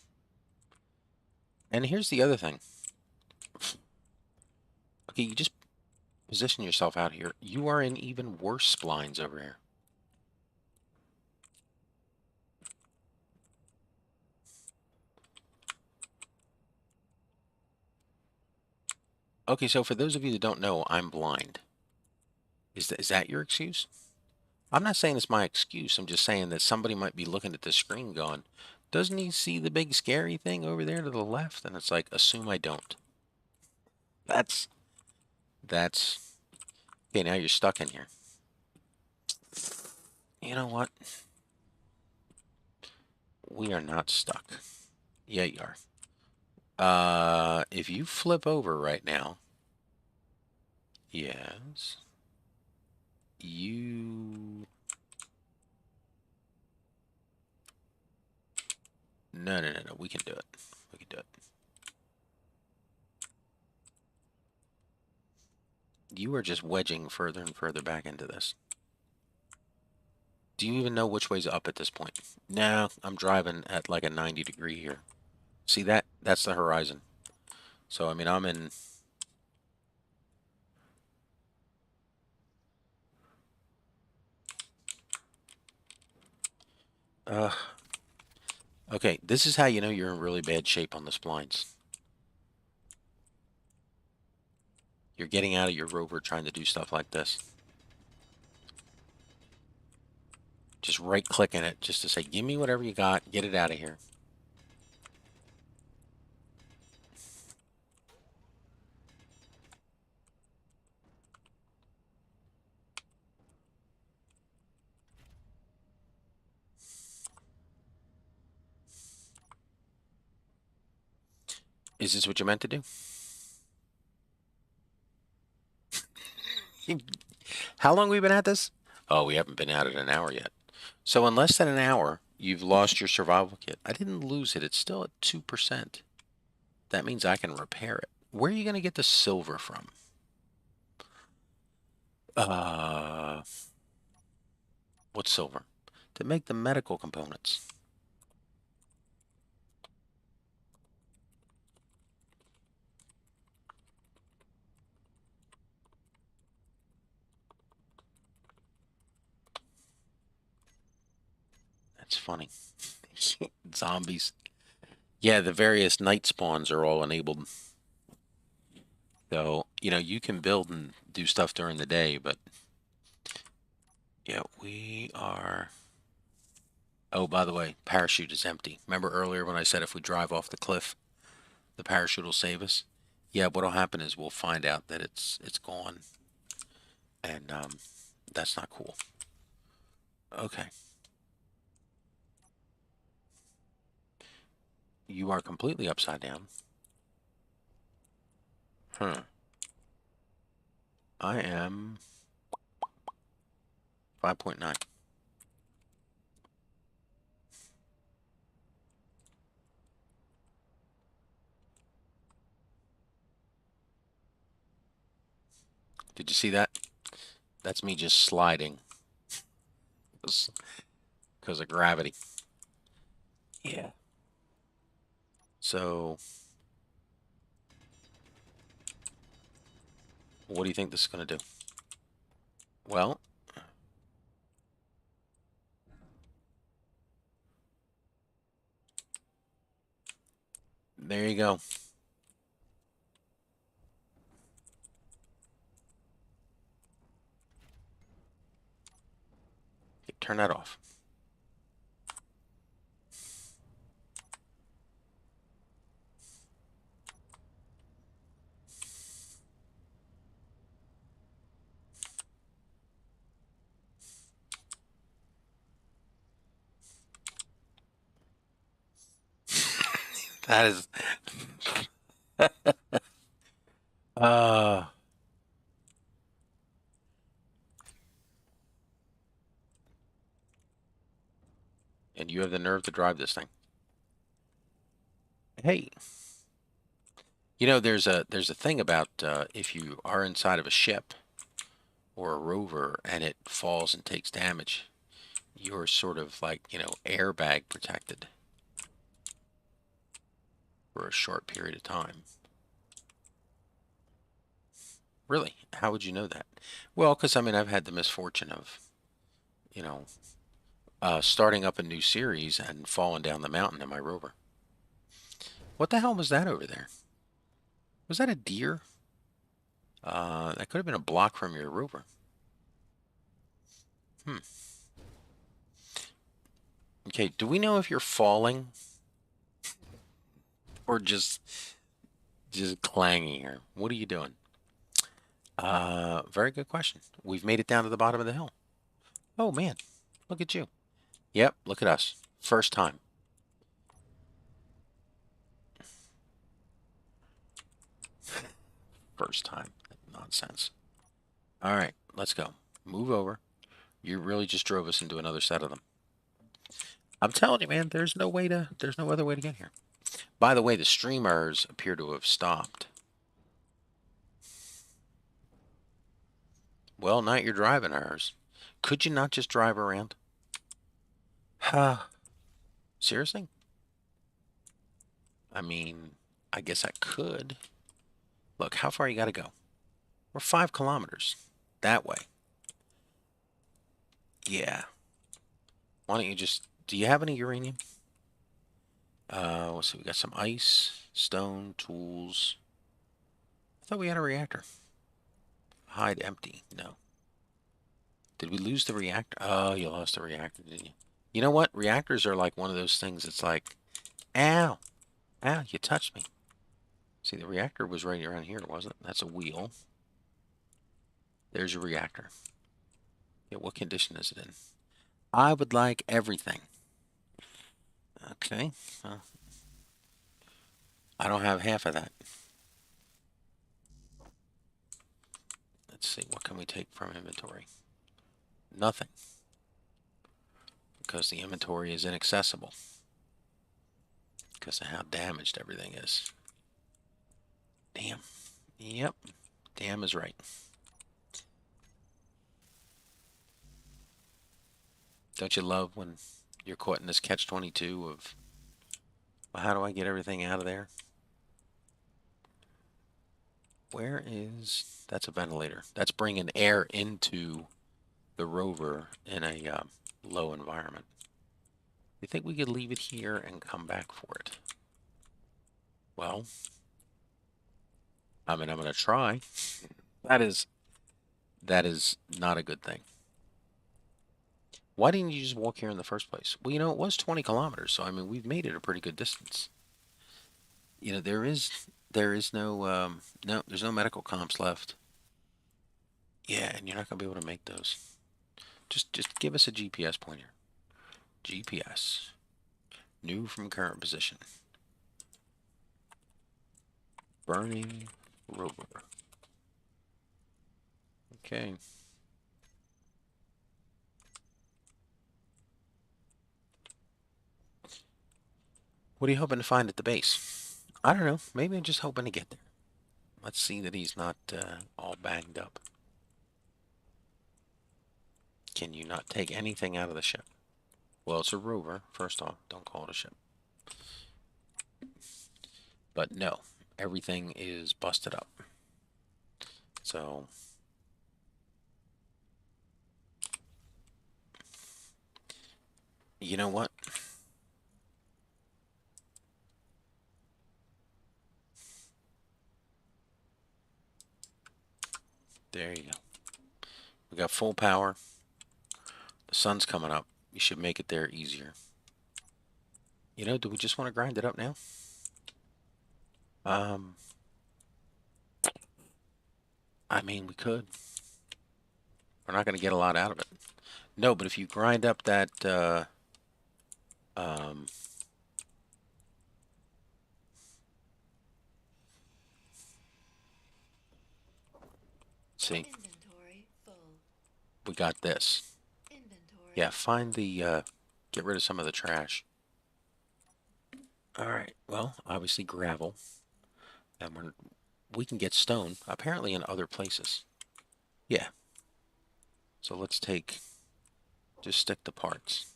And here's the other thing. Okay, you just position yourself out here. You are in even worse splines over here. Okay, so for those of you that don't know, I'm blind. Is that your excuse? I'm not saying it's my excuse. I'm just saying that somebody might be looking at the screen going, doesn't he see the big scary thing over there to the left? And it's like, assume I don't. That's okay, now you're stuck in here. You know what? We are not stuck. Yeah, you are. If you flip over right now, yes, you... No, we can do it. We can do it. You are just wedging further and further back into this. Do you even know which way's up at this point? No, I'm driving at like a 90-degree here. See that? That's the horizon. So, I mean, I'm in... Okay, this is how you know you're in really bad shape on the splines. You're getting out of your rover trying to do stuff like this. Just right-clicking it just to say, give me whatever you got, get it out of here. Is this what you meant to do? How long have we been at this? Oh, we haven't been at it an hour yet. So in less than an hour, you've lost your survival kit. I didn't lose it. It's still at 2%. That means I can repair it. Where are you going to get the silver from? What's silver? To make the medical components. That's funny. Zombies. Yeah, the various night spawns are all enabled. So, you know, you can build and do stuff during the day, but yeah, we are... Oh, by the way, parachute is empty. Remember earlier when I said if we drive off the cliff, the parachute will save us? Yeah, what'll happen is we'll find out that it's gone. And that's not cool. Okay. You are completely upside down. I am 5.9. Did you see that? That's me just sliding because of gravity. Yeah. So, what do you think this is going to do? Well, there you go. Okay, turn that off. That is, uh, and you have the nerve to drive this thing. Hey, you know, there's a thing about if you are inside of a ship or a rover and it falls and takes damage, you're sort of like, airbag protected for a short period of time. Really? How would you know that? Well, because I mean, I've had the misfortune of, you know, starting up a new series and falling down the mountain in my rover. What the hell was that over there? Was that a deer? That could have been a block from your rover. Hmm. Okay, do we know if you're falling or just clanging here? What are you doing? Very good question. We've made it down to the bottom of the hill. Oh man, look at you. Yep, look at us. First time. First time. Nonsense. All right, let's go. Move over. You really just drove us into another set of them. I'm telling you, man, there's no other way to get here. By the way, the streamers appear to have stopped. Well, not your driving hours. Could you not just drive around? Huh. Seriously? I mean, I guess I could. Look, how far you got to go? We're 5 kilometers. That way. Yeah. Why don't you just... Do you have any uranium? Let's see. We got some ice, stone, tools. I thought we had a reactor. Hide empty. No. Did we lose the reactor? Oh, you lost the reactor, didn't you? You know what? Reactors are like one of those things that's like, ow, ow, you touched me. See, the reactor was right around here, wasn't it? That's a wheel. There's your reactor. Yeah, what condition is it in? I would like everything. Okay. I don't have half of that. Let's see. What can we take from inventory? Nothing. Because the inventory is inaccessible. Because of how damaged everything is. Damn. Yep. Damn is right. Don't you love when you're caught in this catch-22 of, well, how do I get everything out of there? Where is... That's a ventilator. That's bringing air into the rover in a low environment. You think we could leave it here and come back for it? Well, I mean, I'm going to try. That is not a good thing. Why didn't you just walk here in the first place? Well, it was 20 kilometers, so I mean, we've made it a pretty good distance. There is no there's no medical comps left. Yeah, and you're not gonna be able to make those. Just give us a GPS pointer. GPS. New from current position. Burning rover. Okay. What are you hoping to find at the base? I don't know. Maybe I'm just hoping to get there. Let's see that he's not all banged up. Can you not take anything out of the ship? Well, it's a rover. First off, don't call it a ship. But no, everything is busted up. So, you know what? There you go. We got full power. The sun's coming up. You should make it there easier. Do we just want to grind it up now? I mean, we could. We're not going to get a lot out of it. No, but if you grind up that, See, Inventory full. we got this. Inventory. Yeah, find the, get rid of some of the trash. All right, well, obviously gravel. And we can get stone, apparently in other places. Yeah, so let's just stick the parts.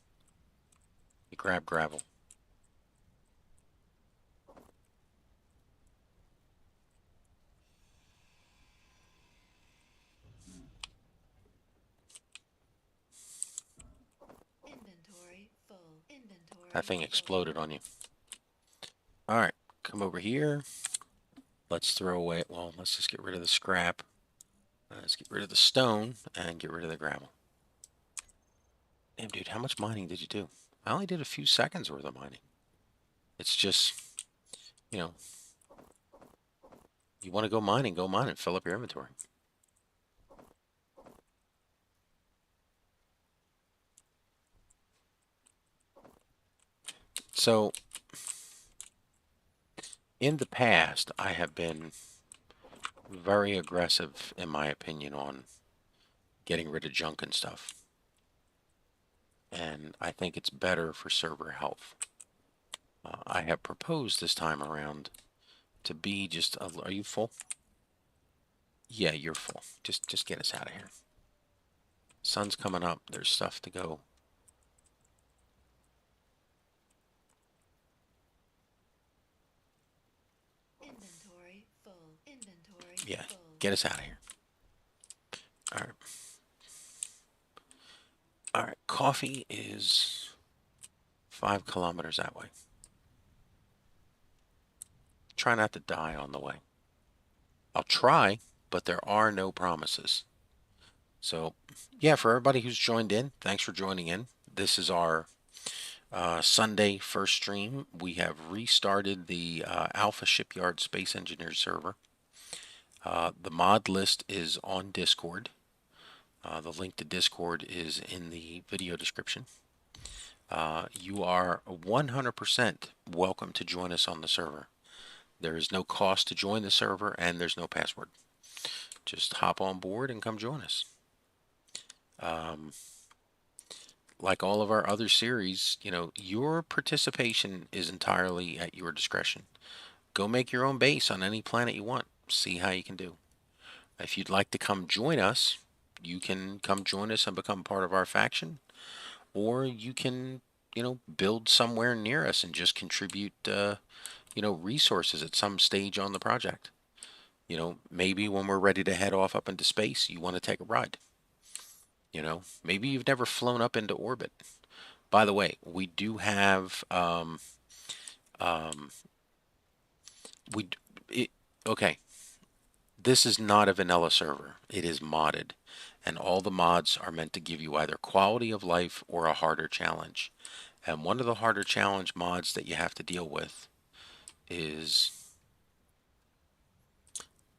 You grab gravel. Inventory full. Inventory That thing full. exploded on you. All right, come over here. Let's throw away, well, let's just get rid of the scrap. Let's get rid of the stone and get rid of the gravel. Damn, dude, how much mining did you do? I only did a few seconds worth of mining. It's just, you know, you want to go mining, fill up your inventory. So, in the past, I have been very aggressive, in my opinion, on getting rid of junk and stuff. And I think it's better for server health. I have proposed this time around to be just, are you full? Yeah, you're full. Just get us out of here. Sun's coming up. There's stuff to go. Inventory full. Inventory Yeah, full. get us out of here. All right. All right. Coffee is 5 kilometers that way. Try not to die on the way. I'll try, but there are no promises. So, yeah, for everybody who's joined in, thanks for joining in. This is our Sunday first stream. We have restarted the Alpha Shipyard Space Engineers server. The mod list is on Discord. The link to Discord is in the video description. You are 100% welcome to join us on the server. There is no cost to join the server, and there's no password. Just hop on board and come join us. Like all of our other series, your participation is entirely at your discretion. Go make your own base on any planet you want. See how you can do. If you'd like to come join us, you can come join us and become part of our faction, or you can, build somewhere near us and just contribute, resources at some stage on the project. Maybe when we're ready to head off up into space, you want to take a ride. Maybe you've never flown up into orbit. By the way, we do have, um, we, it, okay, this is not a vanilla server. It is modded, and all the mods are meant to give you either quality of life or a harder challenge. And one of the harder challenge mods that you have to deal with is,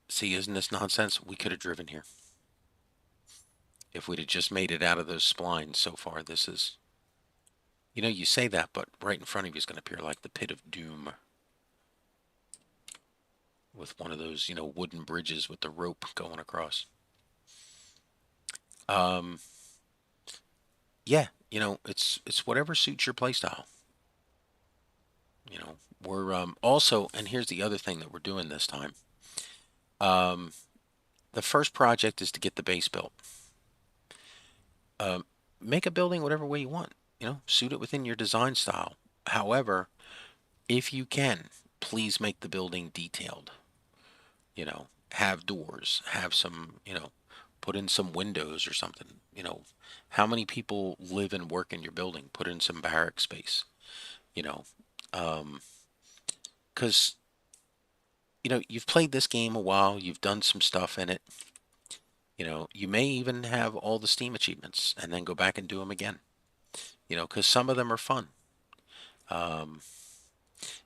see, isn't this nonsense? We could have driven here. If we'd have just made it out of those splines so far, this is, you say that, but right in front of you is going to appear like the pit of doom with one of those, wooden bridges with the rope going across. Um, yeah, it's whatever suits your playstyle. We're also, and here's the other thing that we're doing this time. Um, the first project is to get the base built. Make a building whatever way you want. Suit it within your design style. However, if you can, please make the building detailed. Have doors, have some, put in some windows or something. How many people live and work in your building? Put in some barrack space. You know, because you've played this game a while, you've done some stuff in it. You may even have all the Steam achievements and then go back and do them again. Because some of them are fun.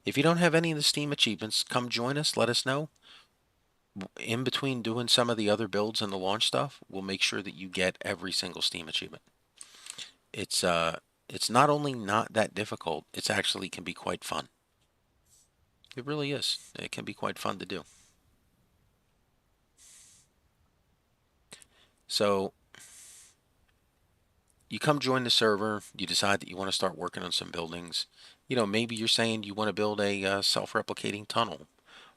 If you don't have any of the Steam achievements, come join us. Let us know. In between doing some of the other builds and the launch stuff, we'll make sure that you get every single Steam achievement. It's not only not that difficult, it's actually can be quite fun. It really is. It can be quite fun to do. So you come join the server, you decide that you want to start working on some buildings. Maybe you're saying you want to build a self-replicating tunnel.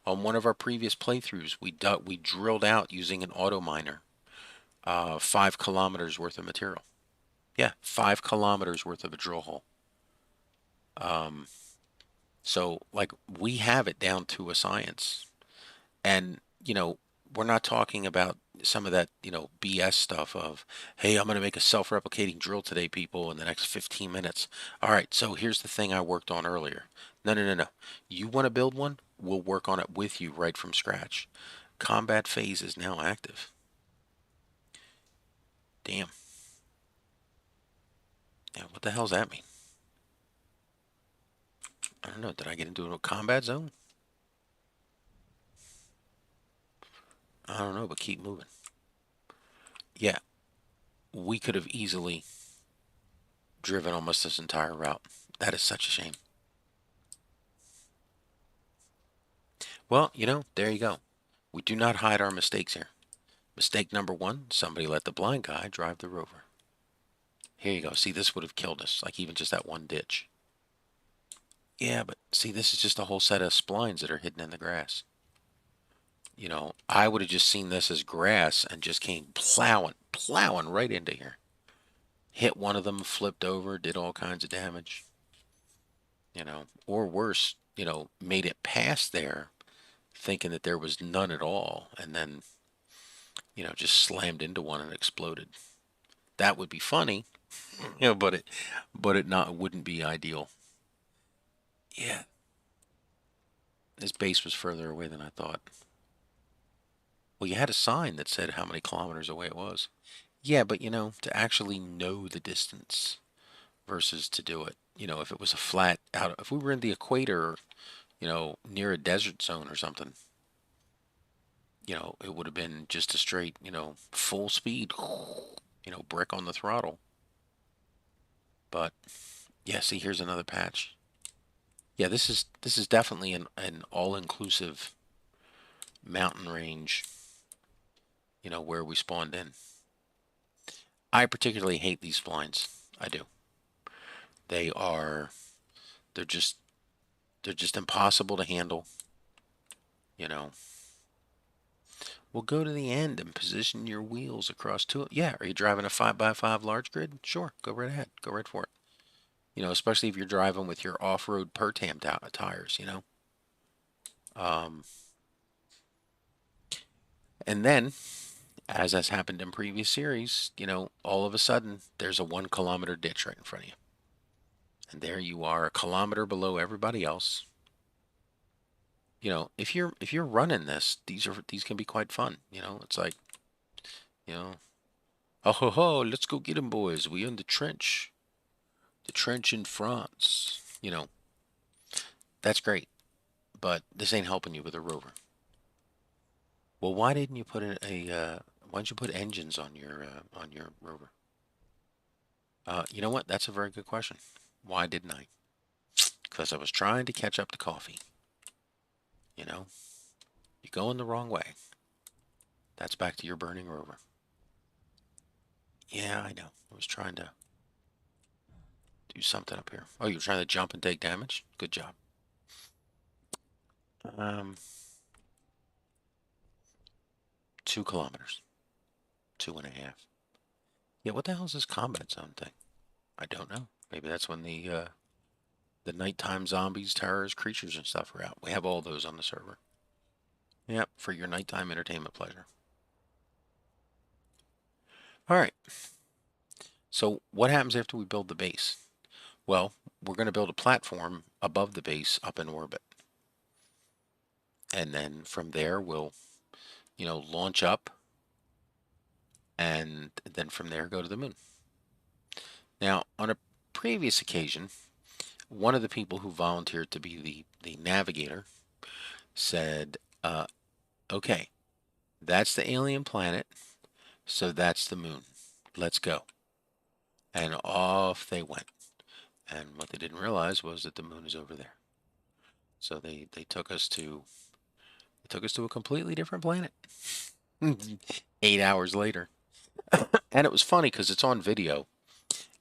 On one of our previous playthroughs, we drilled out using an auto miner, 5 kilometers worth of material. Yeah, 5 kilometers worth of a drill hole. Um, so like we have it down to a science. And, we're not talking about some of that, BS stuff of, hey, I'm going to make a self-replicating drill today, people, in the next 15 minutes. All right, so here's the thing I worked on earlier. No, no, no, no. You want to build one? We'll work on it with you right from scratch. Combat phase is now active. Damn. Yeah, what the hell does that mean? I don't know. Did I get into a combat zone? I don't know, but keep moving. Yeah, we could have easily driven almost this entire route. That is such a shame. Well, there you go. We do not hide our mistakes here. Mistake number one, somebody let the blind guy drive the rover. Here you go. See, this would have killed us, like even just that one ditch. Yeah, but see, this is just a whole set of splines that are hidden in the grass. I would have just seen this as grass and just came plowing right into here. Hit one of them, flipped over, did all kinds of damage. Or worse, made it past there thinking that there was none at all, and then, just slammed into one and exploded. That would be funny, but it not wouldn't be ideal. Yeah, this base was further away than I thought. Well, you had a sign that said how many kilometers away it was. Yeah, but to actually know the distance versus to do it. If it was a flat out, if we were in the equator, near a desert zone or something, it would have been just a straight, full speed, brick on the throttle. But yeah, see, here's another patch. Yeah, this is definitely an all-inclusive mountain range, where we spawned in. I particularly hate these splines. I do. They are they're just they're just impossible to handle, you know. Well, go to the end and position your wheels across two. Yeah, are you driving a 5x5 large grid? Sure, go right ahead. Go right for it. Especially if you're driving with your off-road per-tam tires, Um, and then, as has happened in previous series, all of a sudden there's a 1 kilometer ditch right in front of you. And there you are, a kilometer below everybody else. If you're running this, these can be quite fun. It's like, you know, oh ho ho, let's go get 'em, boys. We in the trench in France. That's great, but this ain't helping you with a rover. Well, why didn't you put why didn't you put engines on your rover? You know what? That's a very good question. Why didn't I? Because I was trying to catch up to coffee. You know, you're going the wrong way. That's back to your burning rover. Yeah, I know. I was trying to do something up here. Oh, you're trying to jump and take damage? Good job. Um, 2 kilometers. 2.5. Yeah, what the hell is this combat zone thing? I don't know. Maybe that's when the nighttime zombies, terrors, creatures, and stuff are out. We have all those on the server. Yep, for your nighttime entertainment pleasure. All right. So what happens after we build the base? Well, we're going to build a platform above the base up in orbit. And then from there, we'll, launch up. And then from there, go to the moon. Now, on a previous occasion, one of the people who volunteered to be the navigator said, okay, that's the alien planet, so that's the moon. Let's go. And off they went. And what they didn't realize was that the moon is over there. So they took us to a completely different planet. 8 hours later. And it was funny because it's on video.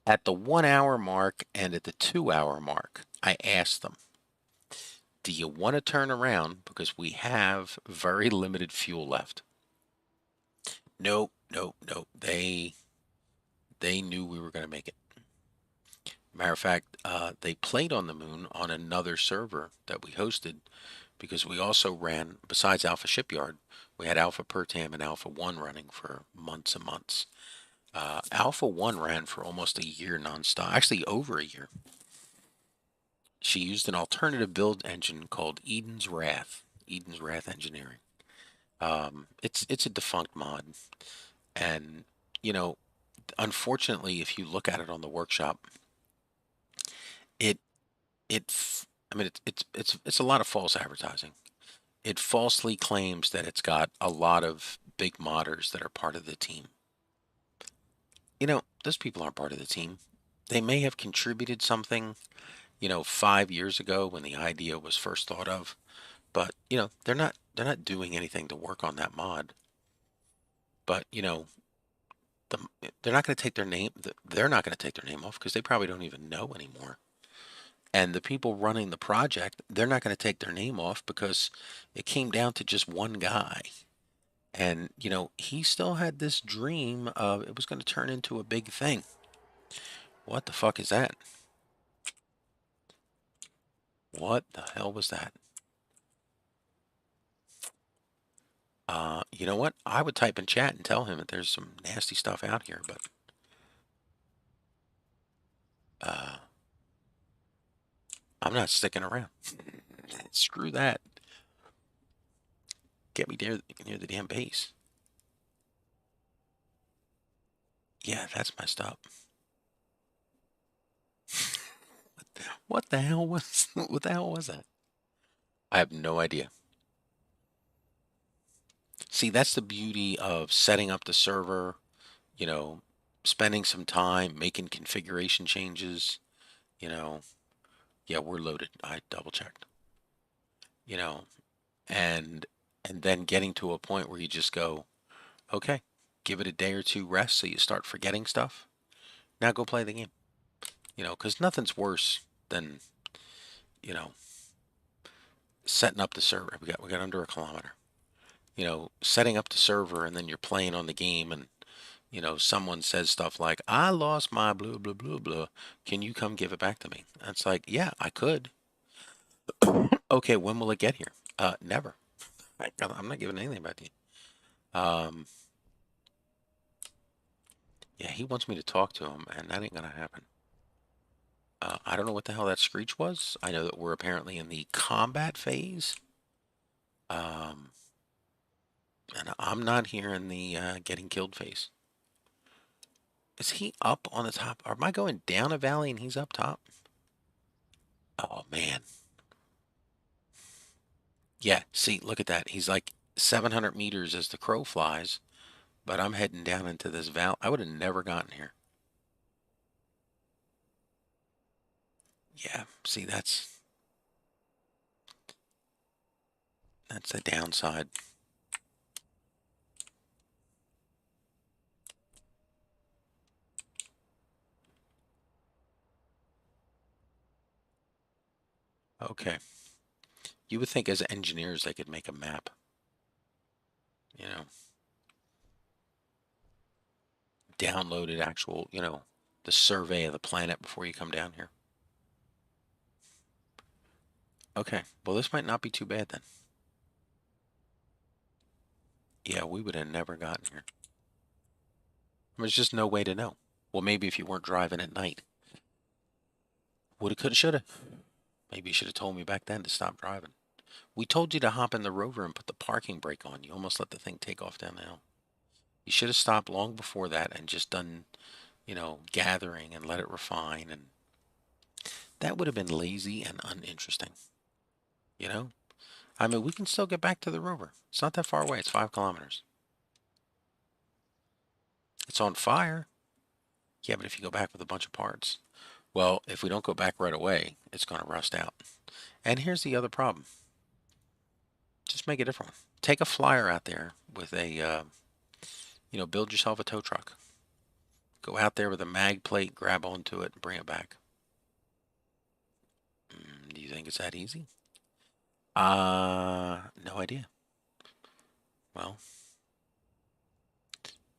At the 1 hour mark and at the 2 hour mark, I asked them, do you want to turn around? Because we have very limited fuel left. Nope, nope, nope. They knew we were going to make it. Matter of fact, they played on the moon on another server that we hosted because we also ran, besides Alpha Shipyard, we had Alpha Pertam and Alpha 1 running for months and months. Alpha 1 ran for almost a year nonstop, actually over a year. She used an alternative build engine called Eden's Wrath, Eden's Wrath Engineering. It's a defunct mod, and you know, unfortunately, if you look at it on the workshop, it I mean, it's a lot of false advertising. It falsely claims that it's got a lot of big modders that are part of the team. Those people aren't part of the team. They may have contributed something, 5 years ago when the idea was first thought of, but they're not doing anything to work on that mod. But the, they're not going to take their name. They're not going to take their name off because they probably don't even know anymore. And the people running the project, they're not going to take their name off because it came down to just one guy. And, he still had this dream of it was going to turn into a big thing. What the fuck is that? What the hell was that? You know what? I would type in chat and tell him that there's some nasty stuff out here, but uh, I'm not sticking around. Screw that. Get me near the damn base. Yeah, that's messed up. What the hell was what the hell was that? I have no idea. See, that's the beauty of setting up the server, you know, spending some time making configuration changes, you know. Yeah, we're loaded. I double checked. You know, and then getting to a point where you just go, okay, give it a day or two rest so you start forgetting stuff. Now go play the game. Because nothing's worse than, you know, setting up the server. We got under a kilometer. Setting up the server and then you're playing on the game and someone says stuff like, I lost my blah, blah, blah, blah. Can you come give it back to me? It's like, yeah, I could. Okay, when will it get here? Never. I'm not giving anything back to you. Yeah, he wants me to talk to him, and that ain't gonna happen. I don't know what the hell that screech was. I know that we're apparently in the combat phase. Um, and I'm not here in the getting killed phase. Is he up on the top? Or am I going down a valley and he's up top? Oh, man. Yeah, see, look at that. He's like 700 meters as the crow flies, but I'm heading down into this valley. I would have never gotten here. Yeah, see, that's the downside. Okay. You would think as engineers they could make a map, you know, downloaded actual, the survey of the planet before you come down here. Okay, well, this might not be too bad then. Yeah, we would have never gotten here. There's just no way to know. Well, maybe if you weren't driving at night. Woulda, coulda, shoulda. Maybe you should have told me back then to stop driving. We told you to hop in the rover and put the parking brake on. You almost let the thing take off down the hill. You should have stopped long before that and just done, gathering and let it refine. And that would have been lazy and uninteresting. You know? I mean, we can still get back to the rover. It's not that far away. It's 5 kilometers. It's on fire. Yeah, but if you go back with a bunch of parts, well, if we don't go back right away, it's going to rust out. And here's the other problem. Just make a different one. Take a flyer out there with a build yourself a tow truck. Go out there with a mag plate, grab onto it, and bring it back. Do you think it's that easy? No idea. Well,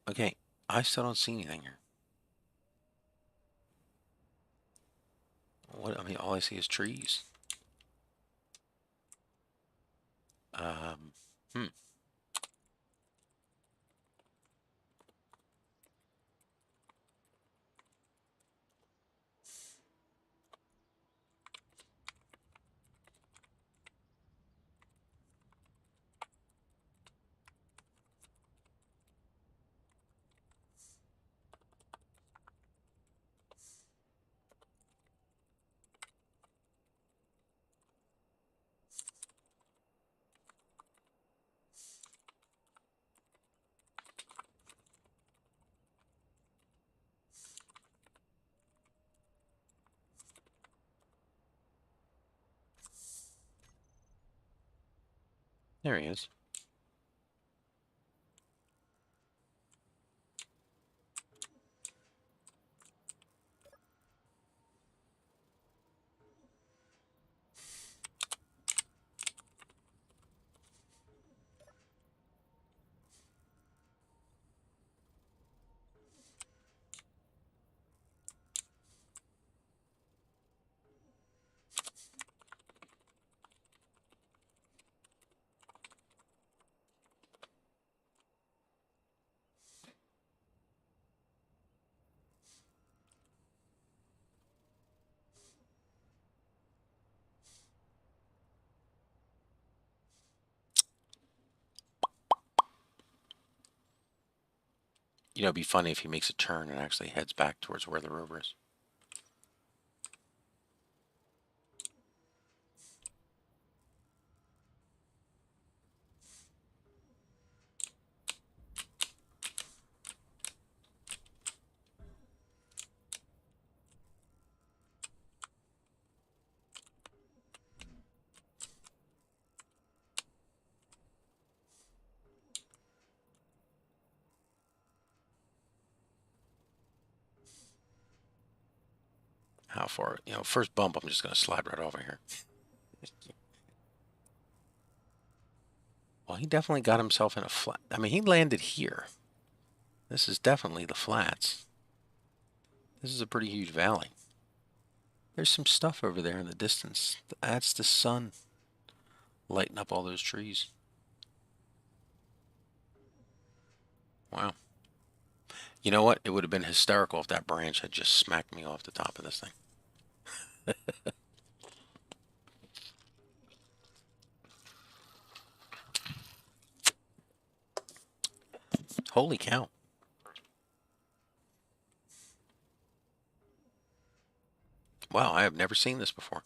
okay. I still don't see anything here. What? I mean, all I see is trees. Um, hmm. There he is. It'd be funny if he makes a turn and actually heads back towards where the rover is. How far? First bump, I'm just going to slide right over here. Well, he definitely got himself in a flat. I mean, he landed here. This is definitely the flats. This is a pretty huge valley. There's some stuff over there in the distance. That's the sun lighting up all those trees. Wow. You know what? It would have been hysterical if that branch had just smacked me off the top of this thing. Holy cow. Wow, I have never seen this before.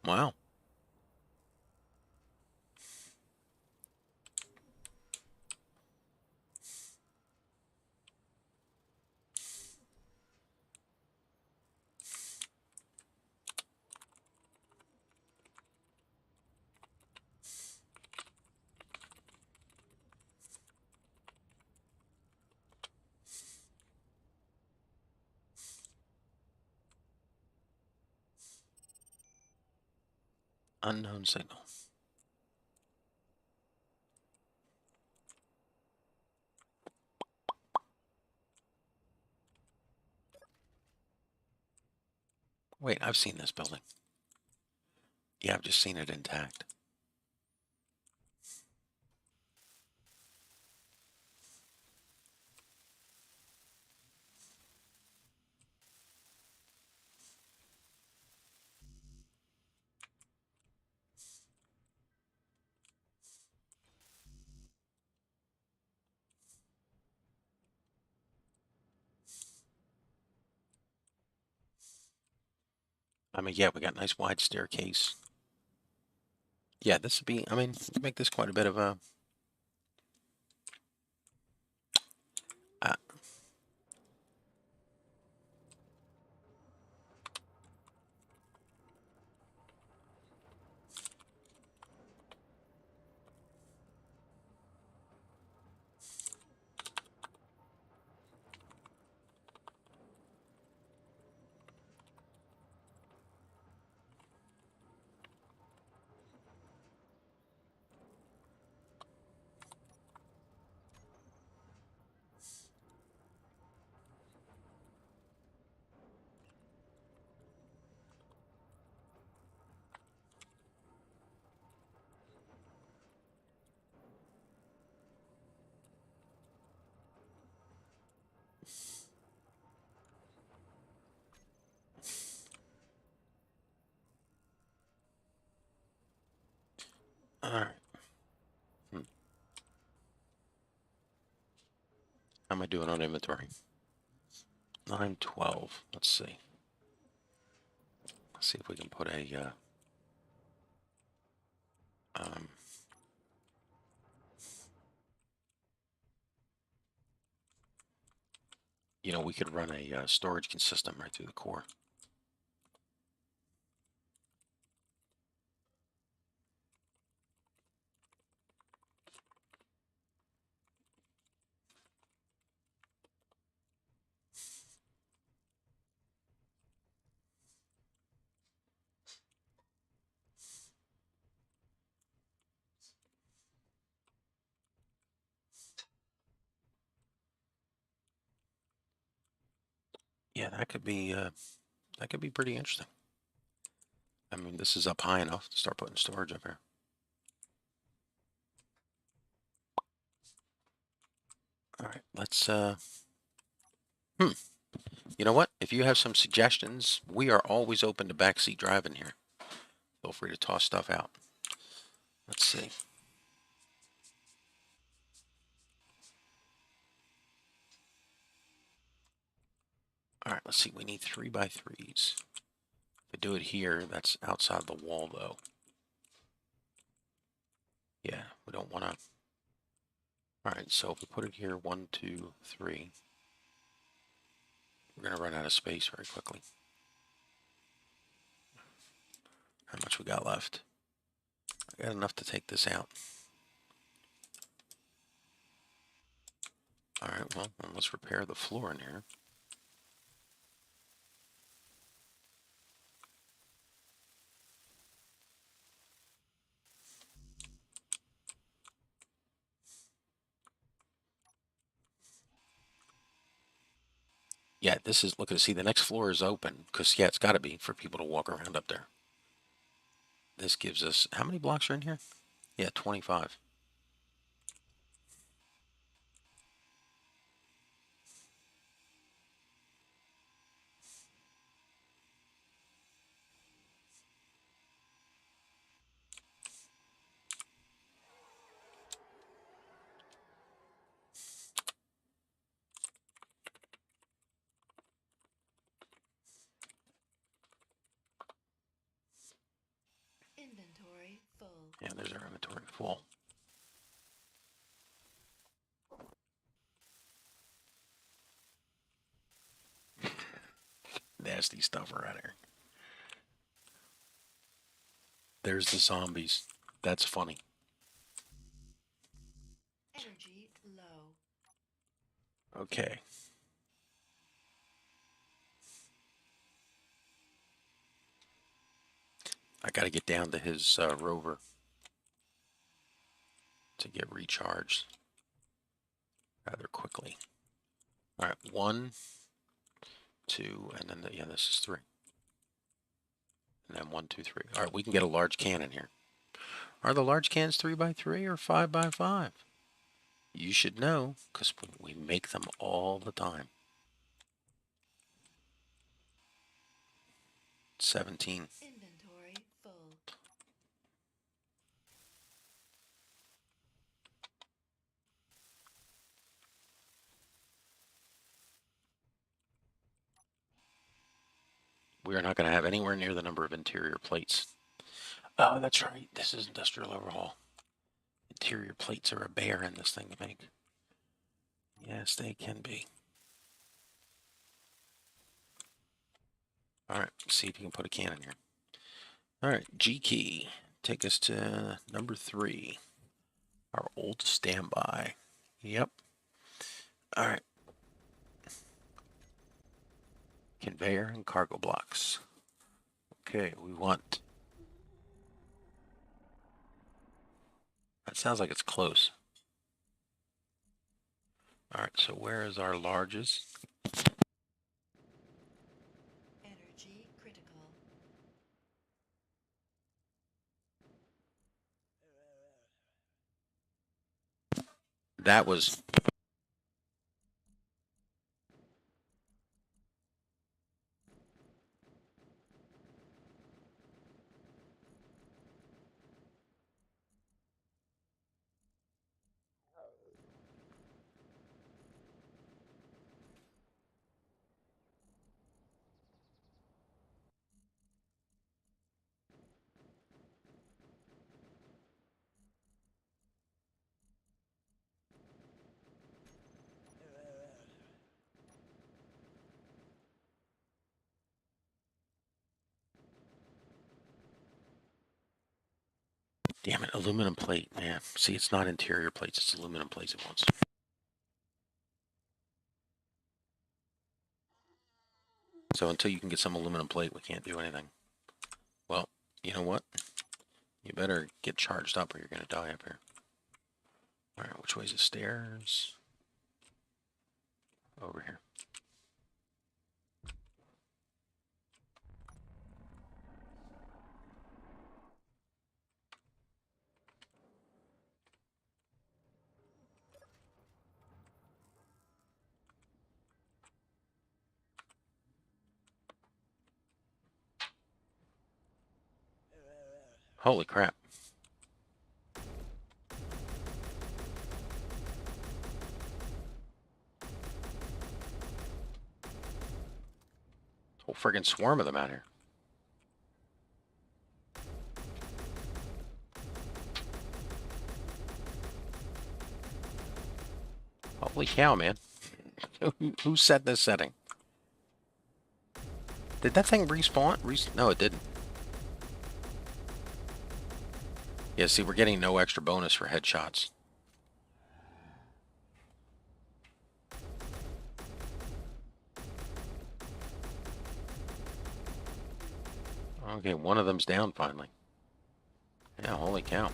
Wow. Unknown signal. Wait, I've seen this building. Yeah, I've just seen it intact. I mean, yeah, we got a nice wide staircase. Yeah, this would be, I mean, you can make this quite a bit of a, uh, How am I doing on inventory? 912. Let's see. Let's see if we can put a um, you know, we could run a storage system right through the core. Yeah, that could be pretty interesting. I mean, this is up high enough to start putting storage up here. All right, let's you know what? If you have some suggestions, we are always open to backseat driving here. Feel free to toss stuff out. Let's see. All right, let's see. We need 3x3s. If I do it here, that's outside the wall, though. Yeah, we don't want to. All right, so if we put it here, 1, 2, 3, we're going to run out of space very quickly. How much we got left? I got enough to take this out. All right, well, let's repair the floor in here. Yeah, this is, look at it, see, the next floor is open, because, yeah, it's got to be for people to walk around up there. This gives us, how many blocks are in here? Yeah, 25. Inventory full. Yeah, there's our inventory full. Nasty stuff right here. There's the zombies. That's funny. Energy low. Okay. I got to get down to his rover to get recharged rather quickly. All right, 1, 2, and then, yeah, this is 3. And then 1, 2, 3. All right, we can get a large can in here. Are the large cans 3x3 or 5x5? You should know, because we make them all the time. 17. Inventory full. We are not going to have anywhere near the number of interior plates. Oh, that's right. This is industrial overhaul. Interior plates are a bear in this thing to make. Yes, they can be. All right, see if you can put a can in here. All right, G key. Take us to number 3. Our old standby. Yep. All right. Conveyor and cargo blocks. Okay, we want. That sounds like it's close. All right, so where is our largest? Energy critical. That was. Damn it, aluminum plate. Yeah, see, it's not interior plates, it's aluminum plates it wants. So until you can get some aluminum plate, we can't do anything. Well, you know what? You better get charged up or you're going to die up here. Alright, which way's the stairs? Over here. Holy crap. Whole friggin' swarm of them out here. Holy cow, man. Who set this setting? Did that thing respawn? No, it didn't. Yeah, see, we're getting no extra bonus for headshots. Okay, one of them's down finally. Yeah, holy cow.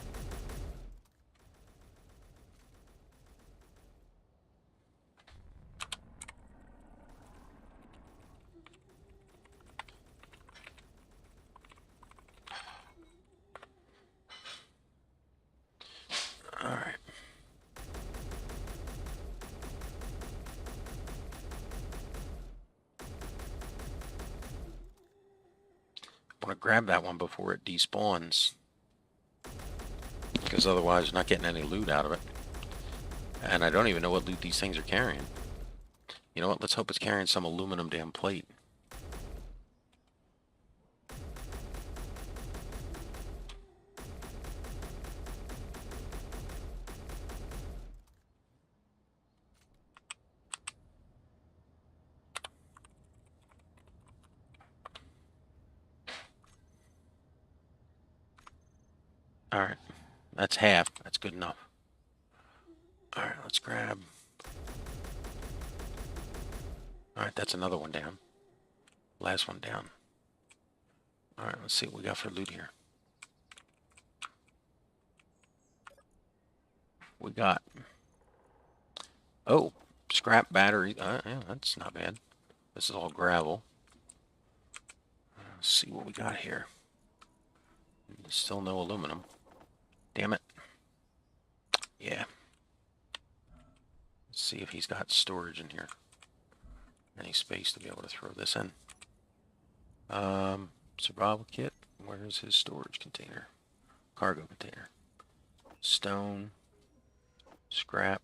Alright. I want to grab that one before it despawns. Because otherwise, we're not getting any loot out of it. And I don't even know what loot these things are carrying. You know what? Let's hope it's carrying some aluminum damn plate. Alright. That's half. That's good enough. Alright, let's grab... Alright, that's another one down. Last one down. Alright, let's see what we got for loot here. We got... Oh, scrap battery. Yeah, that's not bad. This is all gravel. Let's see what we got here. Still no aluminum. Damn it. Yeah. Let's see if he's got storage in here. Any space to be able to throw this in. Survival kit. Where's his storage container? Cargo container. Stone. Scrap.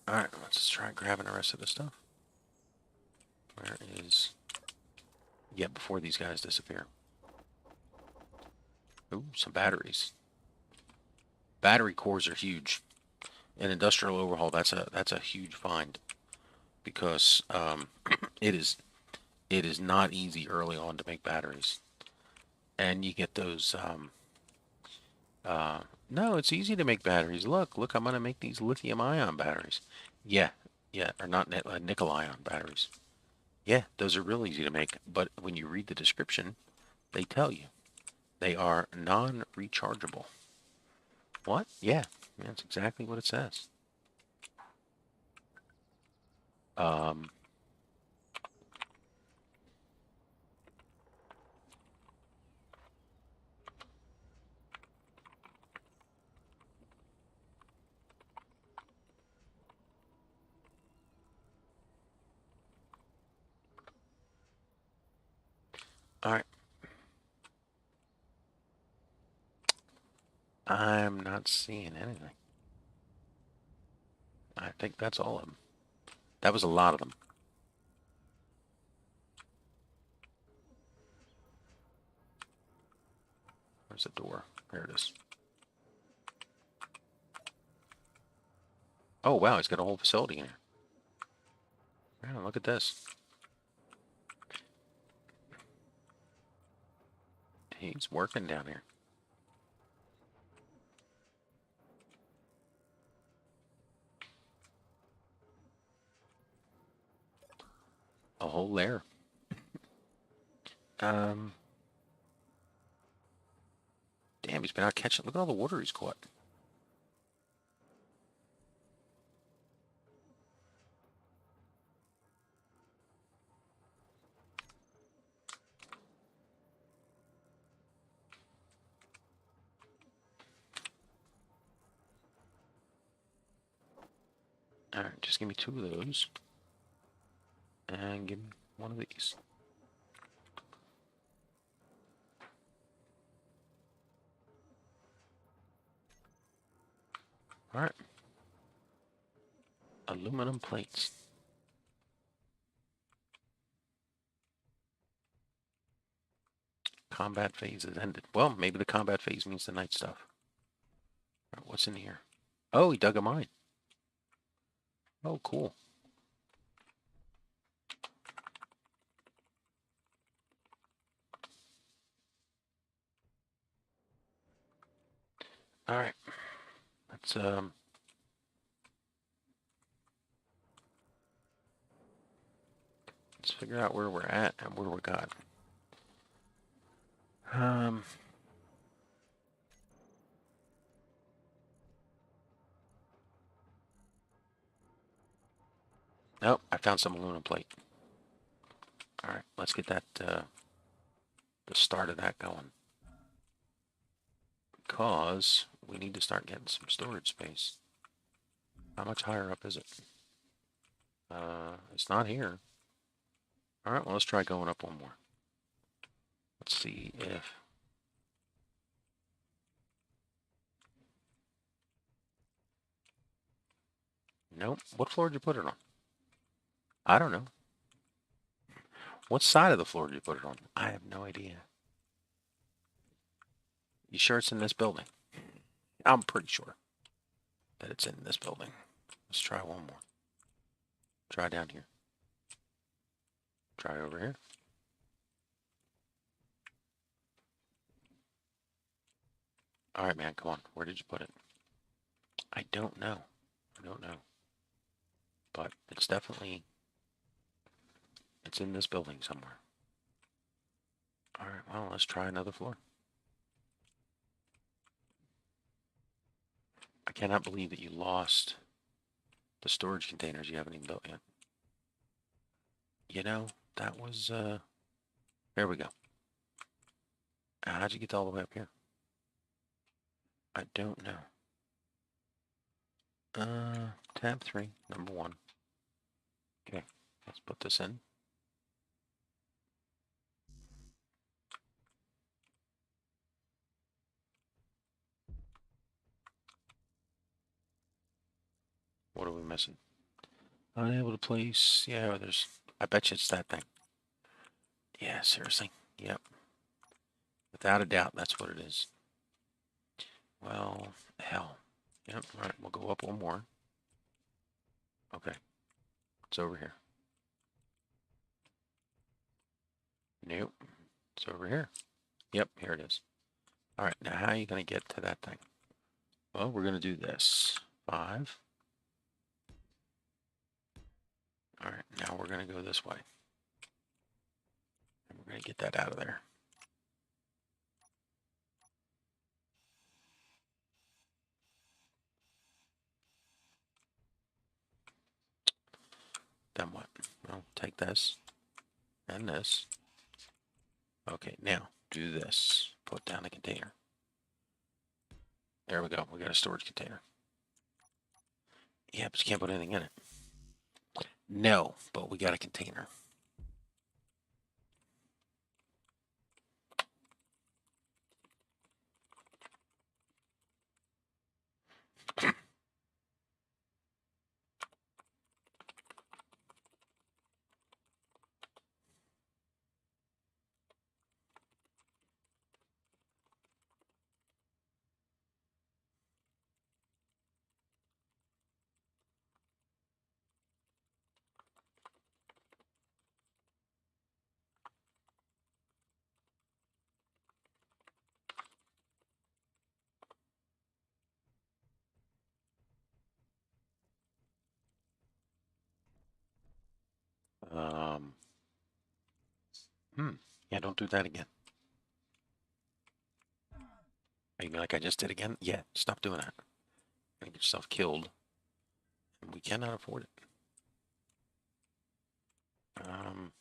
Alright, let's try grabbing the rest of the stuff. Where is... Yeah, before these guys disappear. Ooh, some batteries. Battery cores are huge. In industrial overhaul, that's a huge find. Because it is not easy early on to make batteries. And you get those... no, it's easy to make batteries. Look, I'm going to make these lithium-ion batteries. Yeah, or not nickel-ion batteries. Yeah, those are real easy to make, but when you read the description, they tell you they are non-rechargeable. What? Yeah, that's exactly what it says. All right. I'm not seeing anything. I think that's all of them. That was a lot of them. Where's the door? There it is. Oh, wow, he's got a whole facility in here. look at this. He's working down here. A whole lair. Damn, he's been out catching. Look at all the water he's caught. Alright, just give me 2 of those. And give me 1 of these. Alright. Aluminum plates. Combat phase has ended. Well, maybe the combat phase means the night stuff. All right, what's in here? Oh, he dug a mine. Oh, cool. All right. Let's figure out where we're at and where we got. Oh, I found some aluminum plate. All right, let's get that, the start of that going. Because we need to start getting some storage space. How much higher up is it? It's not here. All right, well, let's try going up 1 more. Let's see if... Nope. What floor did you put it on? I don't know. What side of the floor did you put it on? I have no idea. You sure it's in this building? I'm pretty sure that it's in this building. Let's try 1 more. Try down here. Try over here. All right, man, come on. Where did you put it? I don't know. I don't know. But it's definitely... It's in this building somewhere. All right, well, let's try another floor. I cannot believe that you lost the storage containers you haven't even built yet. You know, that was, there we go. How'd you get all the way up here? I don't know. Tab 3, number 1. Okay, let's put this in. What are we missing? Unable to place, yeah, there's, I bet you it's that thing. Yeah, seriously, yep. Without a doubt, that's what it is. Well, hell. Yep, all right, we'll go up 1 more. Okay, it's over here. Nope, it's over here. Yep, here it is. All right, now how are you going to get to that thing? Well, we're going to do this. 5. All right, now we're going to go this way. And we're going to get that out of there. Then what? Well, take this and this. Okay, now do this. Put down the container. There we go. We got a storage container. Yeah, but you can't put anything in it. No, but we got a container. Yeah, don't do that again. You mean like I just did again? Yeah, stop doing that. You're gonna get yourself killed. And we cannot afford it. Um,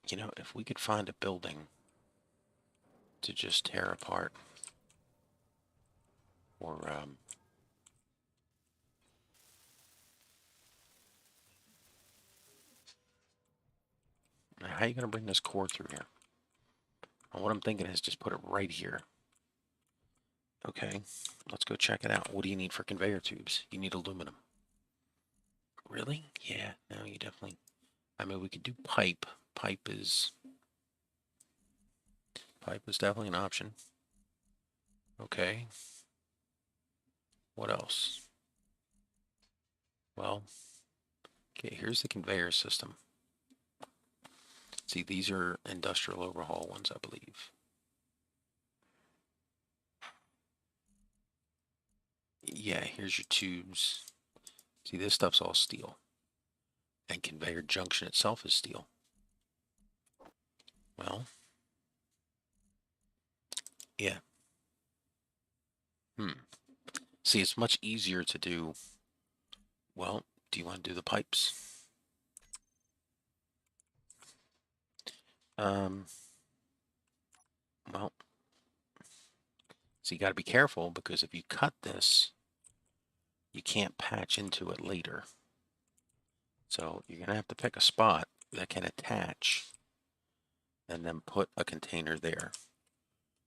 you know, if we could find a building to just tear apart, or how are you gonna bring this core through here? And what I'm thinking is just put it right here. Okay, let's go check it out. What do you need for conveyor tubes? You need aluminum. Really? Yeah, no, you definitely. I mean, we could do pipe. Pipe is definitely an option. Okay. What else? Well, okay, here's the conveyor system. See, these are industrial overhaul ones, I believe. Yeah, here's your tubes. See, this stuff's all steel. And conveyor junction itself is steel. Well, yeah. See, it's much easier to do. Well, do you want to do the pipes? Um, well, so you got to be careful because if you cut this, you can't patch into it later. So you're going to have to pick a spot that can attach and then put a container there.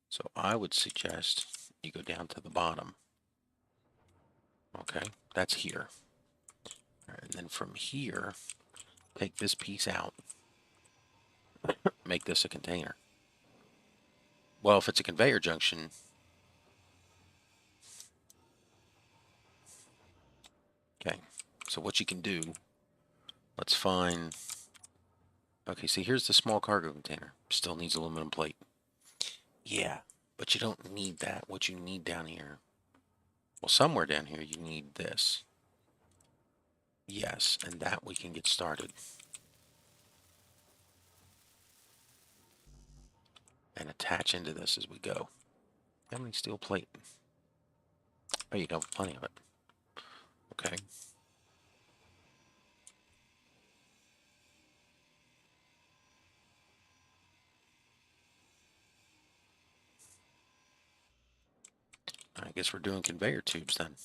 So I would suggest you go down to the bottom. Okay, that's here. And then from here, take this piece out, make this a container. Well, if it's a conveyor junction, okay, so what you can do, let's find, okay, see here's the small cargo container. Still needs aluminum plate. Yeah, but you don't need that. What you need down here, well, somewhere down here you need this. Yes, and that we can get started. And attach into this as we go. How many steel plate? Oh, you got plenty of it. Okay. I guess we're doing conveyor tubes then.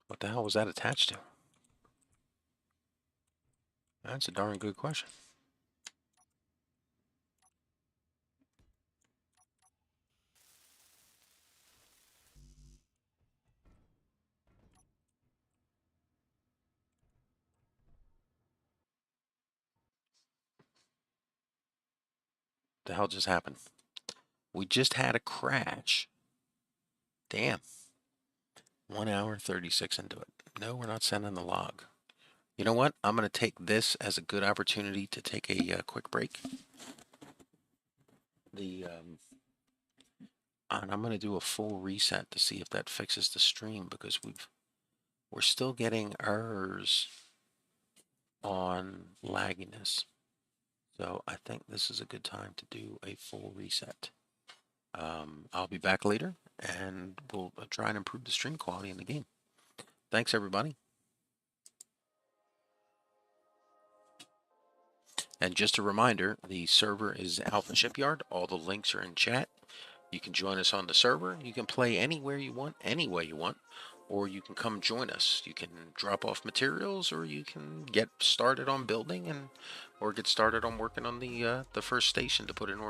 What the hell was that attached to? That's a darn good question. The hell just happened? We just had a crash. Damn. 1 hour 36 into it. No, we're not sending the log. You know what? I'm going to take this as a good opportunity to take a quick break. And I'm going to do a full reset to see if that fixes the stream because we're still getting errors on lagginess. So I think this is a good time to do a full reset. I'll be back later and we'll try and improve the stream quality in the game. Thanks, everybody. And just a reminder, the server is Alpha Shipyard. All the links are in chat. You can join us on the server. You can play anywhere you want, any way you want, or you can come join us. You can drop off materials, or you can get started on building, or get started on working on the first station to put in order.